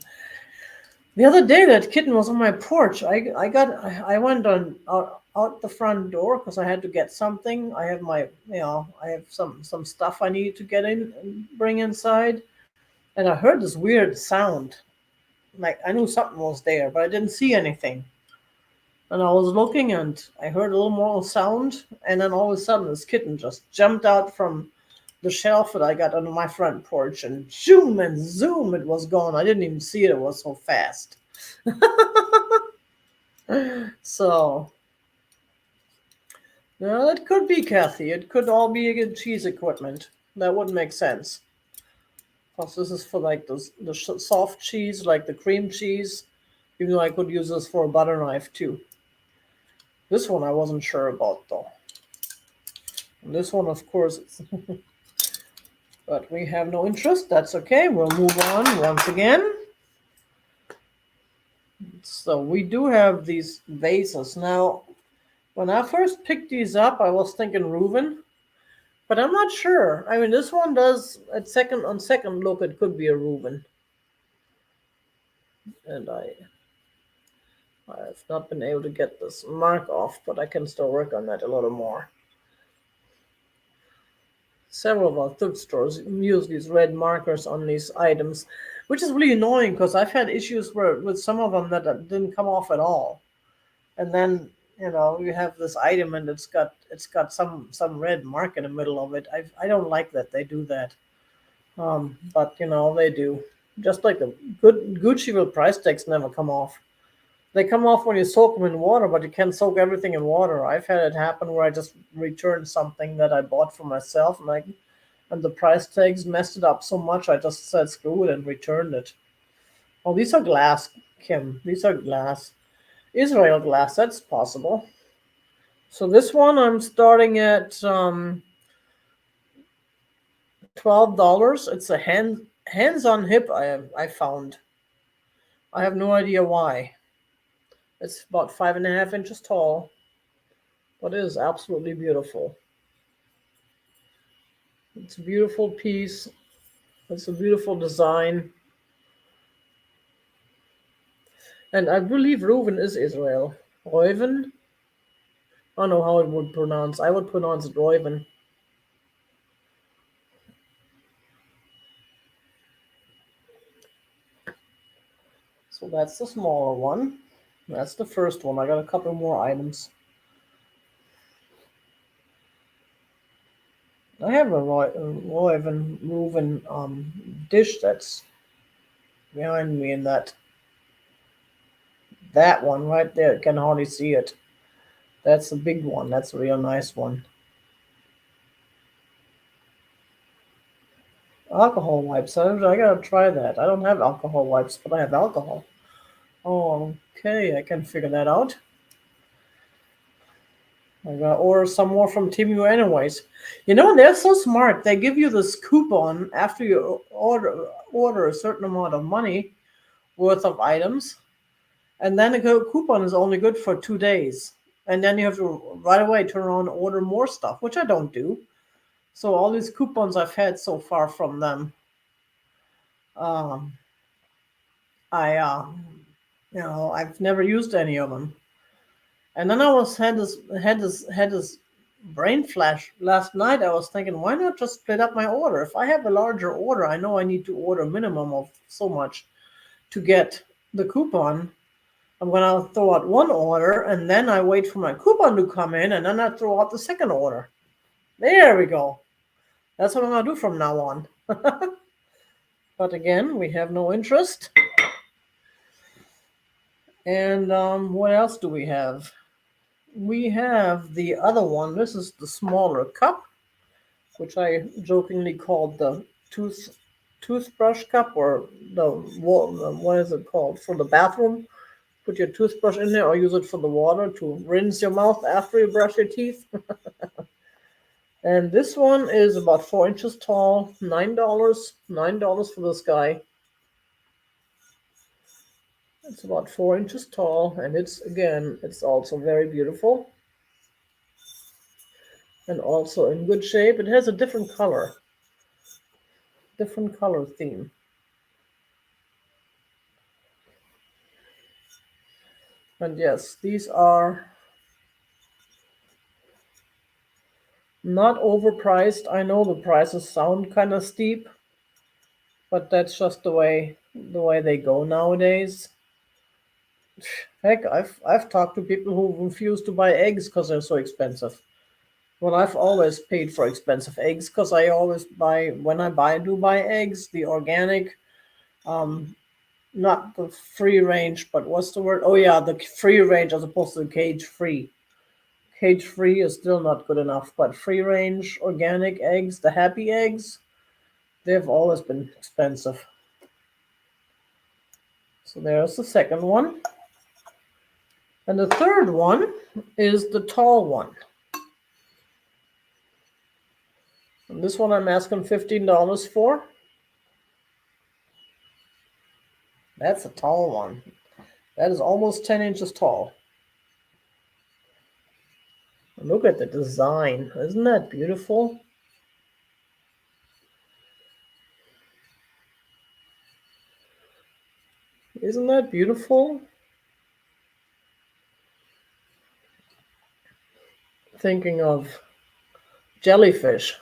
The other day, that kitten was on my porch. I went out the front door because I had to get something. I have I have some stuff I needed to get in and bring inside, and I heard this weird sound. Like I knew something was there, but I didn't see anything. And I was looking, and I heard a little more sound, and then all of a sudden, this kitten just jumped out from the shelf that I got on my front porch, and zoom and zoom, it was gone. I didn't even see it. It was so fast. So, no, it could be Kathy. It could all be a cheese equipment. That would make sense. Plus, this is for like the soft cheese, like the cream cheese. Even though I could use this for a butter knife too. This one I wasn't sure about though. And this one, of course, but we have no interest. That's okay. We'll move on once again. So we do have these vases. Now, when I first picked these up, I was thinking Reuben, but I'm not sure. I mean, this one does on second look, it could be a Reuben. And I've not been able to get this mark off, but I can still work on that a little more. Several of our thrift stores use these red markers on these items, which is really annoying because I've had issues with some of them that didn't come off at all. And then you have this item and it's got some red mark in the middle of it. I don't like that they do that, but they do. Just like the good Gucci price tags never come off. They come off when you soak them in water, but you can't soak everything in water. I've had it happen where I just returned something that I bought for myself, and the price tags messed it up so much I just said screw it and returned it. Oh, these are glass, Kim. These are glass. Israel glass, that's possible. So this one I'm starting at $12. It's a hands-on hip I found. I have no idea why. It's about 5.5 inches tall. but it is absolutely beautiful. It's a beautiful piece. It's a beautiful design. And I believe Reuven is Israel. Reuven? I don't know how it would pronounce. I would pronounce it Reuven. So that's the smaller one. That's the first one. I got a couple more items. I have a Reuven dish that's behind me in that one right there. You can hardly see it. That's a big one. That's a real nice one. Alcohol wipes. I gotta try that. I don't have alcohol wipes, but I have alcohol. Oh, okay. I can figure that out. I gotta order some more from Timu anyways. You know, they're so smart. They give you this coupon after you order a certain amount of money worth of items, and then the coupon is only good for 2 days. And then you have to right away turn around and order more stuff, which I don't do. So all these coupons I've had so far from them, um, I've never used any of them. And then I was had this brain flash last night. I was thinking, why not just split up my order? If I have a larger order, I know I need to order a minimum of so much to get the coupon. I'm gonna throw out one order and then I wait for my coupon to come in and then I throw out the second order. There we go. That's what I'm gonna do from now on. But again, we have no interest. And what else do we have? We have the other one. This is the smaller cup, which I jokingly called the toothbrush cup, or what is it called, for the bathroom. Put your toothbrush in there or use it for the water to rinse your mouth after you brush your teeth. And this one is about 4 inches tall. $9 for this guy. It's about 4 inches tall, and it's also very beautiful and also in good shape. It has a different color theme. And yes, these are not overpriced. I know the prices sound kind of steep, but that's just the way they go nowadays. Heck, I've talked to people who refuse to buy eggs because they're so expensive. Well, I've always paid for expensive eggs because I always buy, when I buy eggs, the organic, um, not the free range, but what's the word? Oh yeah, the free range as opposed to the cage free. Cage free is still not good enough, but free range organic eggs, the happy eggs, they've always been expensive. So there's the second one. And the third one is the tall one. And this one I'm asking $15 for. That's a tall one. That is almost 10 inches tall. Look at the design. Isn't that beautiful? Isn't that beautiful? Thinking of jellyfish.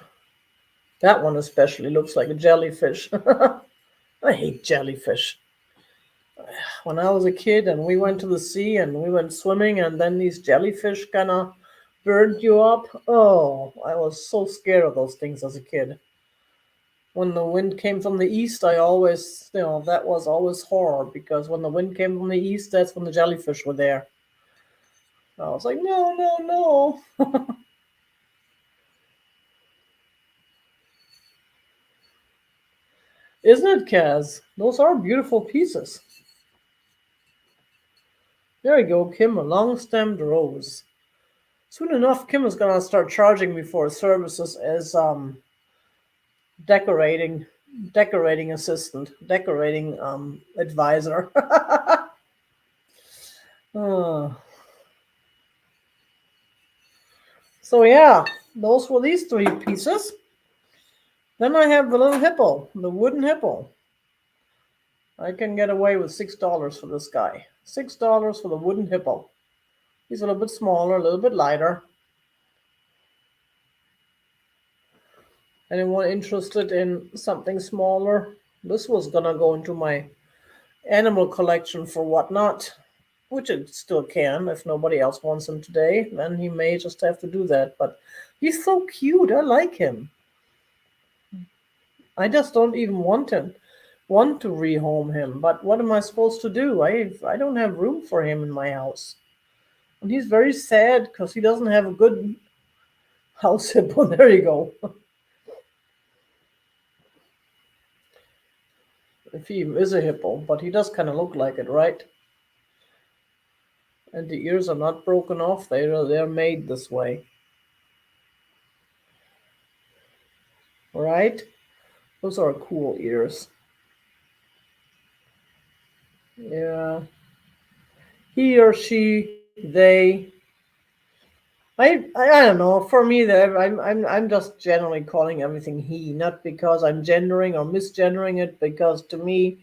That one especially looks like a jellyfish. I hate jellyfish. When I was a kid and we went to the sea and we went swimming and then these jellyfish kind of burned you up. Oh, I was so scared of those things as a kid. When the wind came from the east, I always, that was always horror because when the wind came from the east, that's when the jellyfish were there. I was like, no, no, no. Isn't it, Kaz? Those are beautiful pieces. There you go, Kim, a long-stemmed rose. Soon enough, Kim is gonna start charging me for services as decorating decorating assistant, decorating advisor. Oh, So yeah, those were these 3 pieces. Then I have the little hippo, the wooden hippo. I can get away with $6 for this guy. $6 for the wooden hippo. He's a little bit smaller, a little bit lighter. Anyone interested in something smaller? This was gonna go into my animal collection for whatnot, which it still can. If nobody else wants him today, then he may just have to do that. But he's so cute. I like him. I just don't even want to rehome him. But what am I supposed to do? I don't have room for him in my house, and he's very sad because he doesn't have a good house hippo. There you go. If he is a hippo, but he does kind of look like it, right? And the ears are not broken off. They're made this way, right? Those are cool ears. Yeah. He or she, they. I don't know. For me, I'm just generally calling everything he, not because I'm gendering or misgendering it. Because to me,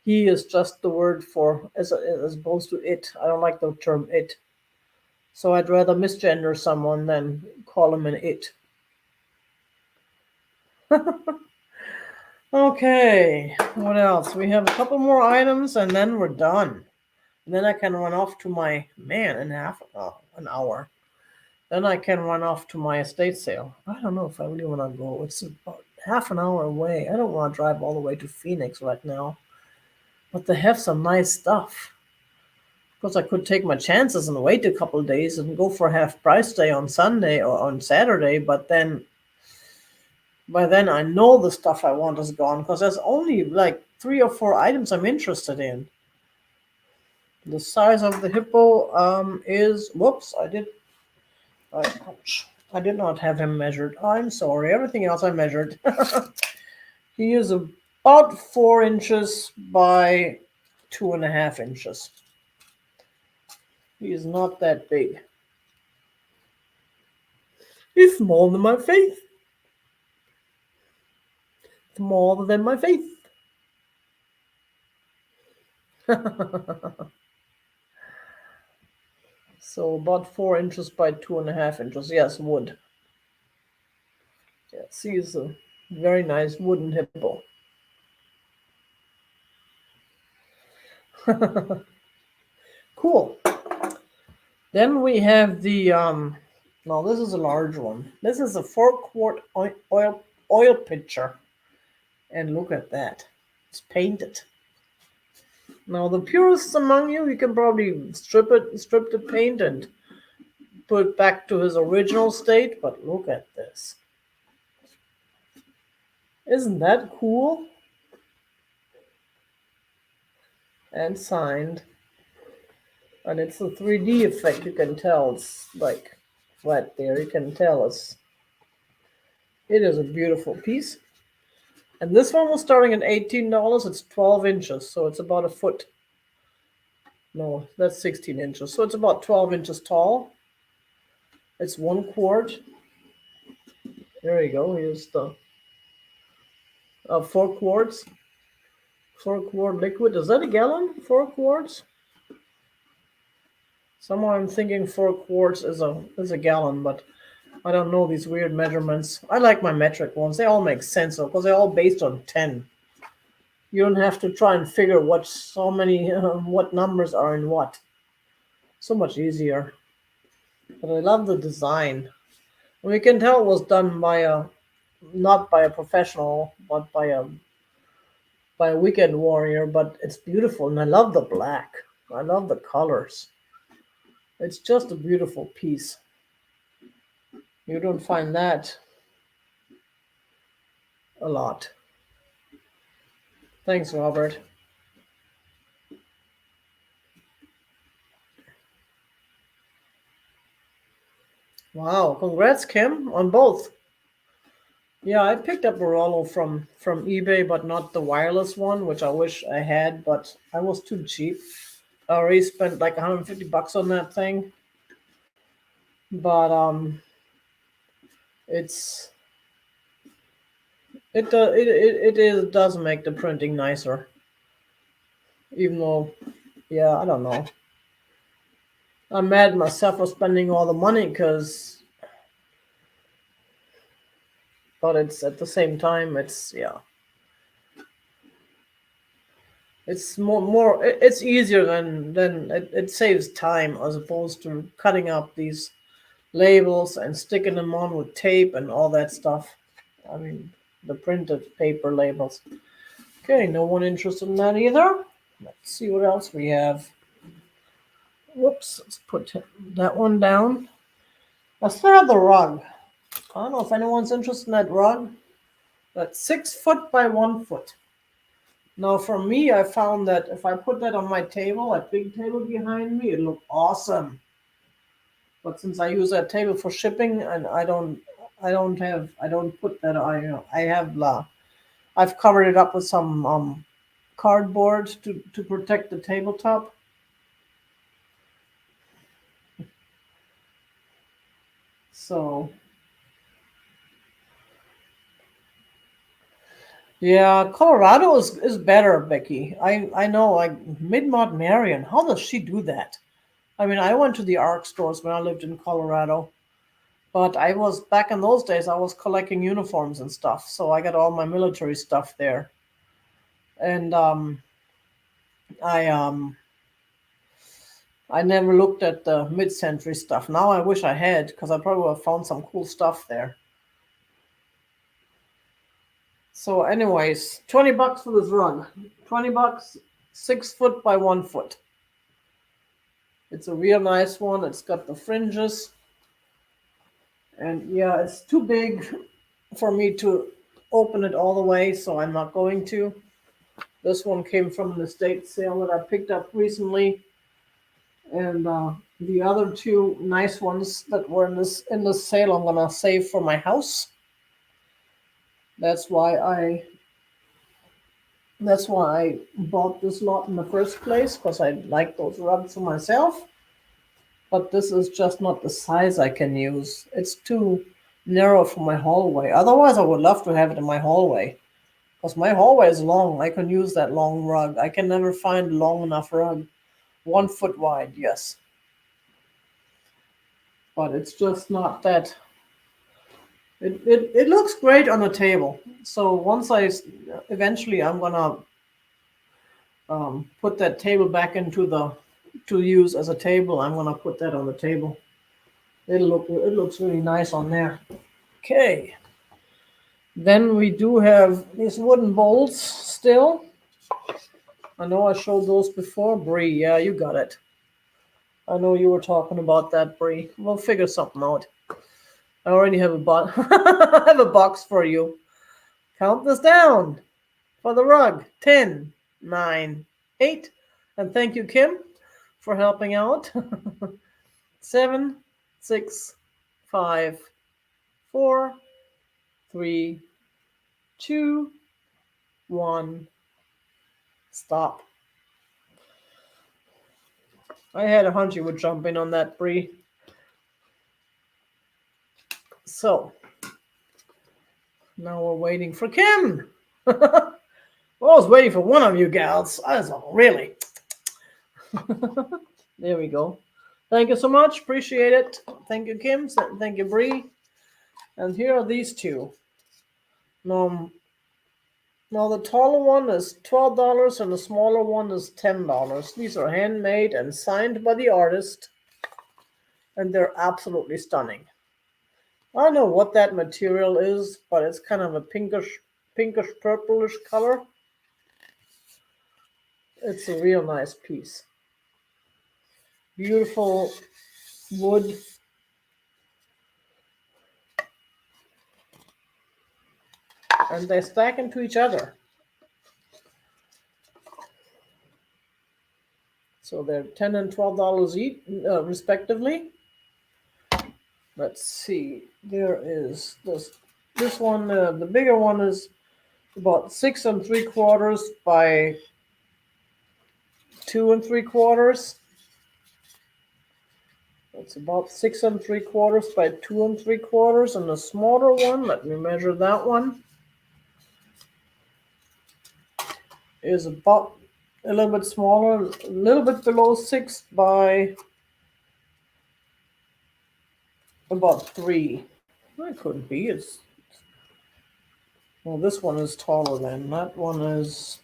he is just the word for as opposed to it. I don't like the term it. So I'd rather misgender someone than call him an it. Okay, what else? We have a couple more items and then we're done. And then I can run off to my an hour. Then I can run off to my estate sale. I don't know if I really want to go. It's about half an hour away. I don't want to drive all the way to Phoenix right now. But they have some nice stuff. Of course, I could take my chances and wait a couple of days and go for half price day on Sunday or on Saturday. But then, by then, I know the stuff I want is gone because there's only like 3 or 4 items I'm interested in. The size of the hippo is. Whoops! Ouch. I did not have him measured. I'm sorry. Everything else I measured. He is about 4 inches by 2.5 inches. He is not that big. He's smaller than my face. Smaller than my face. So about 4 inches by 2.5 inches. Yes, wood. Yes, he is a very nice wooden hippo. Cool. Then we have the no, this is a large one. This is a 4-quart oil pitcher. And look at that. It's painted. Now the purists among you can probably strip the paint and put it back to his original state, but look at this. Isn't that cool? And signed. And it's a 3D effect. You can tell it's like right there. You can tell it is a beautiful piece. And this one was starting at $18. It's 12 inches, so it's about a foot. No, that's 16 inches. So it's about 12 inches tall. It's 1 quart. There you go. Here's the 4 quarts. 4-quart liquid. Is that a gallon? 4 quarts? Somehow I'm thinking 4 quarts is a gallon, but I don't know these weird measurements. I like my metric ones. They all make sense though, because they're all based on 10. You don't have to try and figure what numbers are in what. So much easier. But I love the design. And we can tell it was done by not by a professional, but by a weekend warrior. But it's beautiful, and I love the black. I love the colors. It's just a beautiful piece. You don't find that a lot. Thanks, Robert. Wow, congrats, Kim, on both. Yeah, I picked up a Rollo from eBay, but not the wireless one, which I wish I had, but I was too cheap. I already spent like $150 on that thing. But It's it does make the printing nicer, even though, yeah, I don't know. I'm mad at myself for spending all the money, but it's at the same time, it's, yeah, it's it's easier than it saves time as opposed to cutting up these labels and sticking them on with tape and all that stuff. I mean, the printed paper labels. Okay, no one interested in that either. Let's see what else we have. Whoops, let's put that one down. I still have the rug. I don't know if anyone's interested in that rug. That's 6 foot by 1 foot. Now, for me, I found that if I put that on my table, that big table behind me, it looked awesome. But since I use that table for shipping, and I don't put that. I've covered it up with some cardboard to protect the tabletop. So yeah, Colorado is better, Becky. I know, like Mid-Mont Marion. How does she do that? I mean, I went to the ARC stores when I lived in Colorado, but I was back in those days. I was collecting uniforms and stuff, so I got all my military stuff there. And I um, I never looked at the mid-century stuff. Now I wish I had, because I probably would have found some cool stuff there. So, anyways, $20 for this rug. $20, 6 foot by 1 foot. It's a real nice one. It's got the fringes. And yeah, it's too big for me to open it all the way, so I'm not going to. This one came from an estate sale that I picked up recently. And the other two nice ones that were in this sale, I'm gonna save for my house. That's why I bought this lot in the first place, because I like those rugs for myself. But this is just not the size I can use. It's too narrow for my hallway. Otherwise, I would love to have it in my hallway, because my hallway is long. I can use that long rug. I can never find a long enough rug. 1 foot wide, yes. But it's just not that. It looks great on a table. So once eventually I'm gonna put that table back to use as a table. I'm gonna put that on the table. It looks really nice on there. Okay. Then we do have these wooden bowls still. I know I showed those before. Bree, yeah, you got it. I know you were talking about that, Bree. We'll figure something out. I already have I have a box for you. Count this down for the rug. 10, 9, 8. And thank you, Kim, for helping out. 7, 6, 5, 4, 3, 2, 1. Stop. I had a hunch you would jump in on that, Bree. So, now we're waiting for Kim. Well, I was waiting for one of you gals. Really. There we go. Thank you so much. Appreciate it. Thank you, Kim. Thank you, Bree. And here are these two. Now the taller one is $12 and the smaller one is $10. These are handmade and signed by the artist, and they're absolutely stunning. I don't know what that material is, but it's kind of a pinkish purplish color. It's a real nice piece. Beautiful wood. And they stack into each other. So they're $10 and $12 each, respectively. Let's see. There is this one. The bigger one is about 6 3/4 by 2 3/4. It's about 6 3/4 by 2 3/4, and the smaller one, let me measure that one, is about a little bit smaller, a little bit below 6 by about 3. That couldn't be. Well, this one is taller than that one is.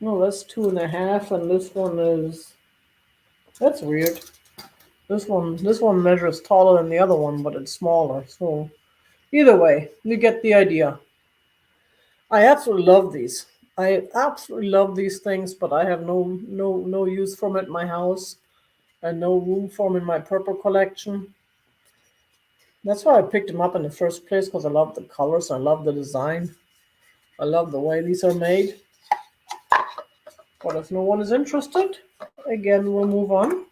No, that's 2.5, and this one is. That's weird. This one measures taller than the other one, but it's smaller. So either way, you get the idea. I absolutely love these. I absolutely love these things, but I have no use for them at my house, and no room for them in my purple collection. That's why I picked them up in the first place, because I love the colors, I love the design, I love the way these are made. But if no one is interested, again, we'll move on.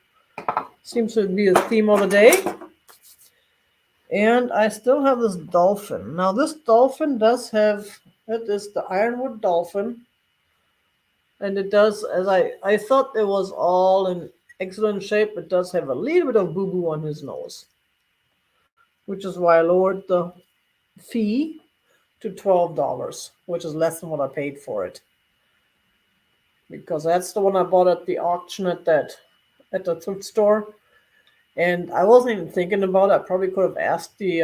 Seems to be the theme of the day. And I still have this dolphin. Now, this dolphin does have, it is the ironwood dolphin. And it does, as I thought it was all in excellent shape, it does have a little bit of boo-boo on his nose. Which is why I lowered the fee to $12, which is less than what I paid for it. Because that's the one I bought at the auction at the thrift store. And I wasn't even thinking about it. I probably could have asked the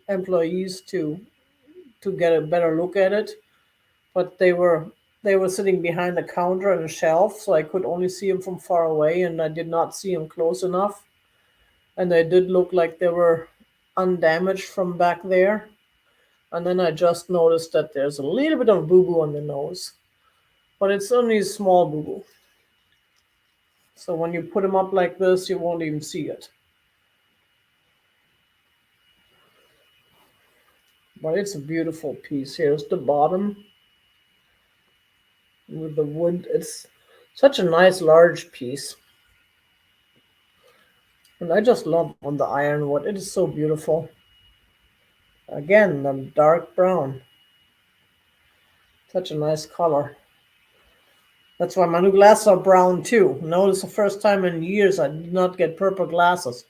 employees to get a better look at it, but they were sitting behind the counter on a shelf, so I could only see them from far away, and I did not see them close enough. And they did look like they were undamaged from back there. And then I just noticed that there's a little bit of boo-boo on the nose, but it's only a small boo-boo. So when you put them up like this, you won't even see it. But it's a beautiful piece. Here's the bottom with the wood. It's such a nice large piece. And I just love on the ironwood. It is so beautiful. Again, the dark brown. Such a nice color. That's why my new glasses are brown too. Notice the first time in years I did not get purple glasses.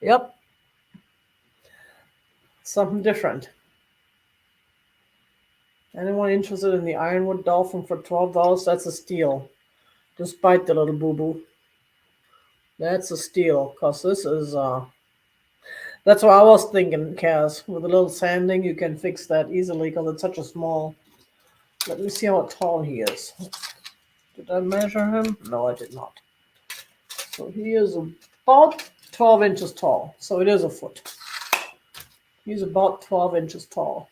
Yep. Something different. Anyone interested in the ironwood dolphin for $12? That's a steal. Despite the little boo-boo. That's a steal, because this is, that's what I was thinking, Kaz. With a little sanding, you can fix that easily, because it's such a small. Let me see how tall he is. Did I measure him? No, I did not. So he is about 12 inches tall. So it is a foot. He's about 12 inches tall.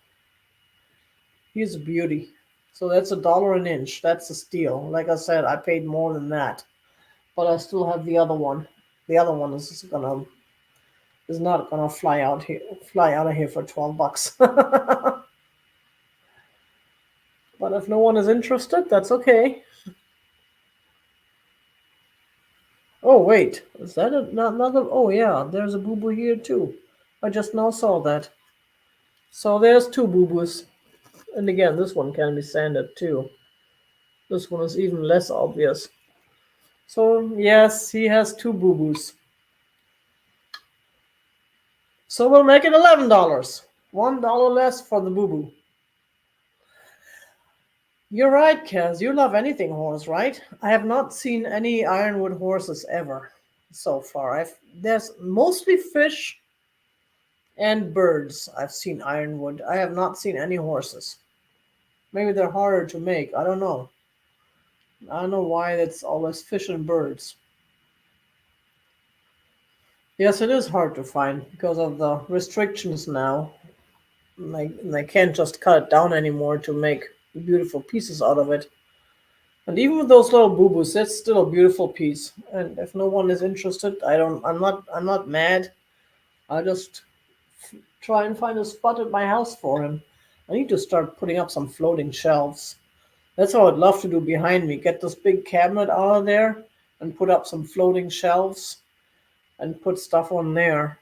He's a beauty. So that's $1 an inch. That's a steal. Like I said, I paid more than that. But I still have the other one. The other one is not gonna fly out of here for $12. But if no one is interested, that's okay. Oh wait, is that another? Oh yeah, there's a boo-boo here too. I just now saw that. So there's two boo-boos. And again, this one can be sanded too. This one is even less obvious. So yes, he has two boo-boos. So we'll make it $11. $1 less for the boo-boo. You're right, Kaz. You love anything horse, right? I have not seen any ironwood horses ever so far. There's mostly fish and birds. I've seen ironwood. I have not seen any horses. Maybe they're harder to make. I don't know. I don't know why it's always fish and birds. Yes, it is hard to find because of the restrictions now. They can't just cut it down anymore to make beautiful pieces out of it. And even with those little boo-boos, it's still a beautiful piece. And if no one is interested, I'm not mad. I'll just try and find a spot at my house for him. I need to start putting up some floating shelves. That's what I'd love to do behind me. Get this big cabinet out of there and put up some floating shelves and put stuff on there.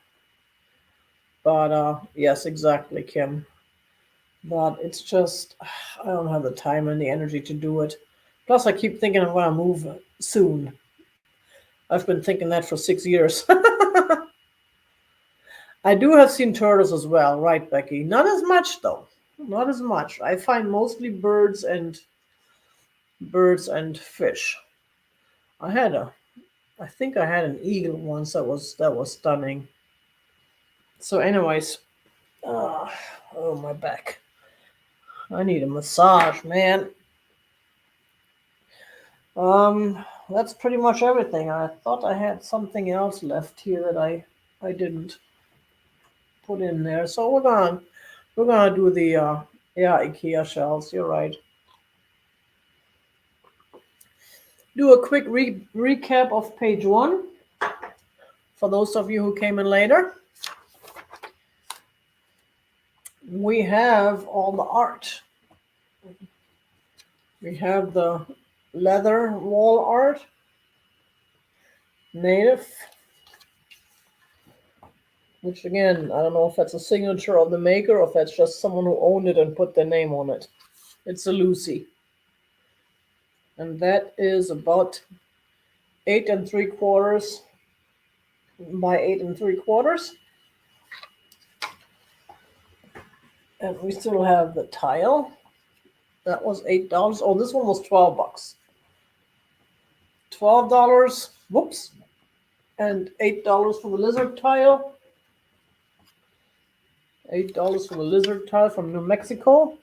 But yes, exactly, Kim. But it's just, I don't have the time and the energy to do it. Plus, I keep thinking I'm going to move soon. I've been thinking that for 6 years. I do have seen turtles as well, right, Becky? Not as much though. Not as much. I find mostly birds and fish. I had a I think I had an eagle once that was stunning. So anyways, uh, oh my back. I need a massage, man. That's pretty much everything. I thought I had something else left here that I didn't put in there. So we're gonna do the yeah, IKEA shelves. You're right. Do a quick recap of page one for those of you who came in later. We have all the art. We have the leather wall art, native, which again, I don't know if that's a signature of the maker or if that's just someone who owned it and put their name on it. It's a Lucy. And that is about 8 3/4 by 8 3/4. And we still have the tile. That was $8. Oh, this one was $12. $12. Whoops. And $8 for the lizard tile. $8 for the lizard tile from New Mexico.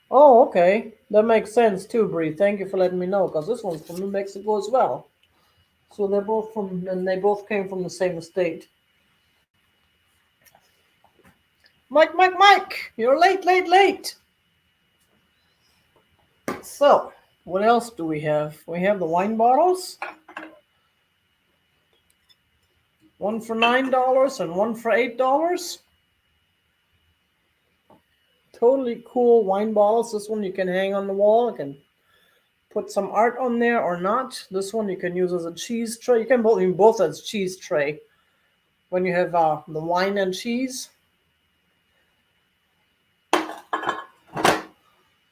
Oh, okay. That makes sense too, Bree. Thank you for letting me know, because this one's from New Mexico as well. So they both came from the same state. Mike, you're late. So, what else do we have? We have the wine bottles. One for $9 and one for $8. Totally cool wine bottles. This one you can hang on the wall. You can put some art on there or not. This one you can use as a cheese tray. You can both as cheese tray when you have the wine and cheese.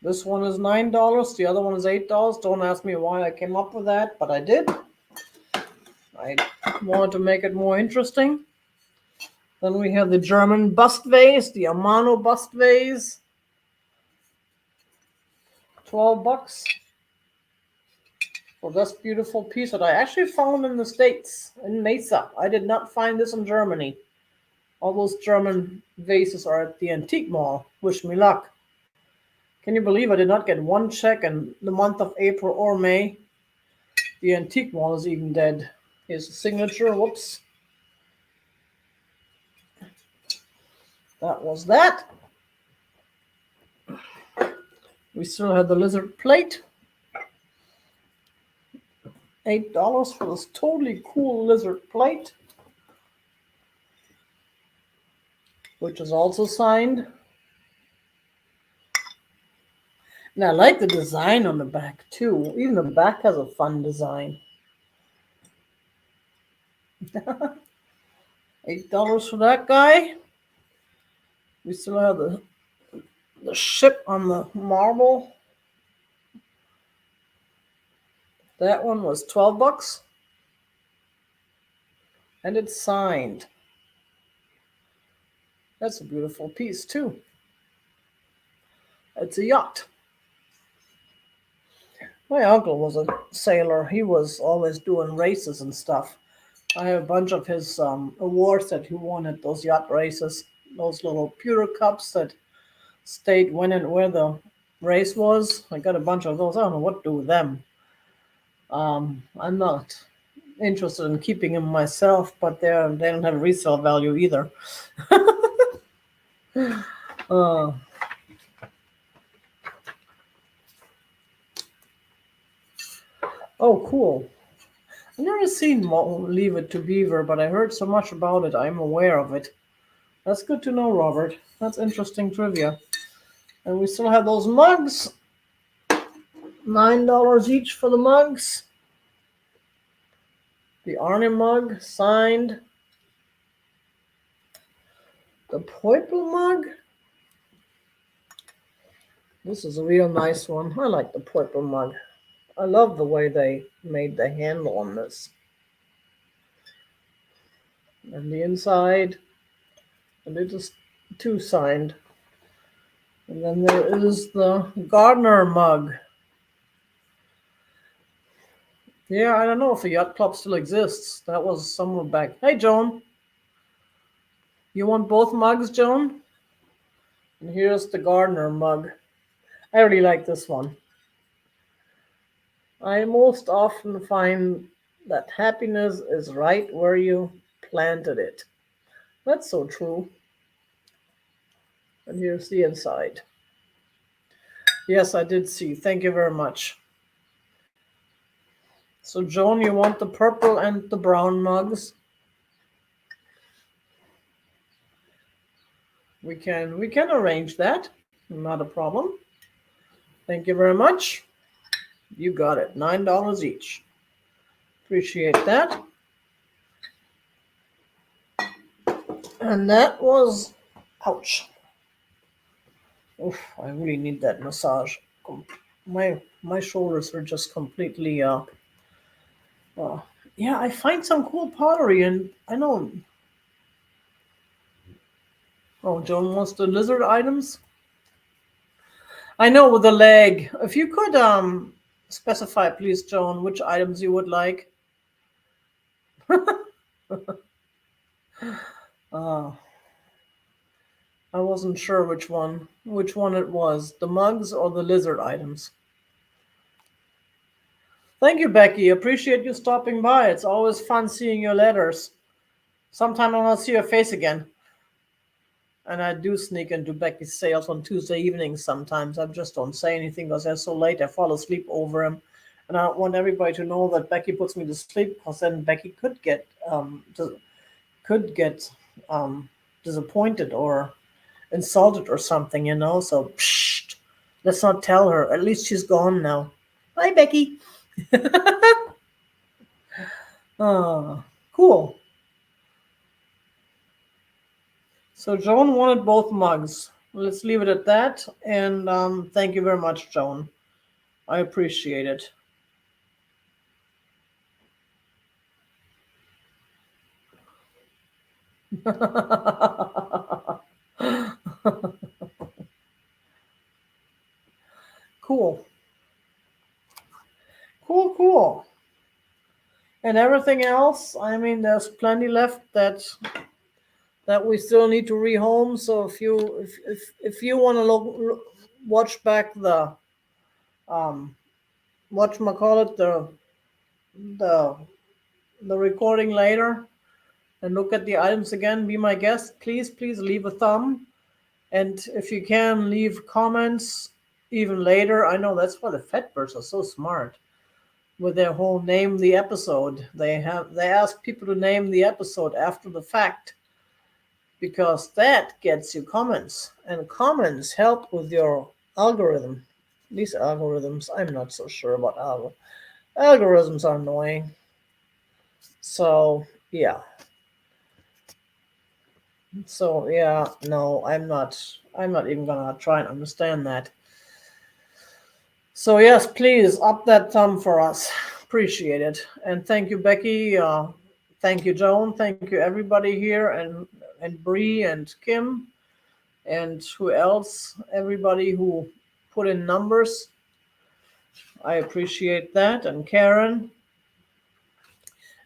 This one is $9. The other one is $8. Don't ask me why I came up with that, but I did. I wanted to make it more interesting. Then we have the German bust vase, the Amano bust vase. $12 for this beautiful piece that I actually found in the States, in Mesa. I did not find this in Germany. All those German vases are at the antique mall. Wish me luck. Can you believe I did not get one check in the month of April or May? The antique mall is even dead. Here's the signature. Whoops. That was that. We still have the lizard plate. $8 for this totally cool lizard plate, which is also signed. And I like the design on the back too. Even the back has a fun design. $8 for that guy. We still have the ship on the marble. That one was $12. And it's signed. That's a beautiful piece too. It's a yacht. My uncle was a sailor. He was always doing races and stuff. I have a bunch of his awards that he won at those yacht races. Those little pewter cups that state when and where the race was. I got a bunch of those. I don't know what to do with them. I'm not interested in keeping them myself, but they don't have resale value either. Oh, cool. I've never seen Leave It to Beaver, but I heard so much about it, I'm aware of it. That's good to know, Robert. That's interesting trivia. And we still have those mugs. $9 each for the mugs. The Arnie mug, signed. The Poiple mug. This is a real nice one. I like the Poiple mug. I love the way they made the handle on this. And the inside, and it is two signed. And then there is the Gardner mug. Yeah, I don't know if the yacht club still exists. That was somewhere back. Hey, Joan, you want both mugs, Joan? And here's the Gardner mug. I really like this one. I most often find that happiness is right where you planted it. That's so true. And here's the inside. Yes, I did see. Thank you very much. So, Joan, you want the purple and the brown mugs? We can arrange that. Not a problem. Thank you very much. You got it. $9 each. Appreciate that. And that was, ouch. Oof, I really need that massage. My shoulders are just completely uh yeah, I find some cool pottery, and I know. Oh, Joan wants the lizard items. I know, with the leg. If you could specify, please, Joan, which items you would like. uh I wasn't sure which one it was, the mugs or the lizard items. Thank you, Becky. Appreciate you stopping by. It's always fun seeing your letters. Sometime I want to see your face again. And I do sneak into Becky's sales on Tuesday evenings sometimes. I just don't say anything because they're so late. I fall asleep over them. And I don't want everybody to know that Becky puts me to sleep, because then Becky could get disappointed or insulted or something, So, psh, let's not tell her. At least she's gone now. Bye, Becky. Ah, cool. So Joan wanted both mugs. Let's leave it at that. And thank you very much, Joan. I appreciate it. Cool. Cool, cool. And everything else, I mean, there's plenty left that we still need to rehome. So if you want to watch back the um whatchamacallit, the the recording later, and look at the items again, be my guest. Please leave a thumb. And if you can, leave comments even later. I know that's why the Fedbirds are so smart with their whole name the episode. They ask people to name the episode after the fact, because that gets you comments, and comments help with your algorithm. These algorithms, I'm not so sure about algorithms are annoying. So yeah. So yeah, no, I'm not even gonna try and understand that. So yes, please up that thumb for us. Appreciate it. And thank you, Becky. Thank you, Joan. Thank you, everybody here, and Bree and Kim, and who else? Everybody who put in numbers. I appreciate that. And Karen,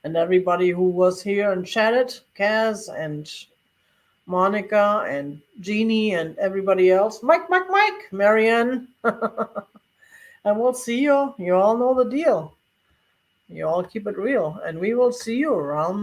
and everybody who was here and chatted. Kaz and Monica and Jeannie and everybody else. Mike, Marianne. And we'll see you. You all know the deal. You all keep it real. And we will see you around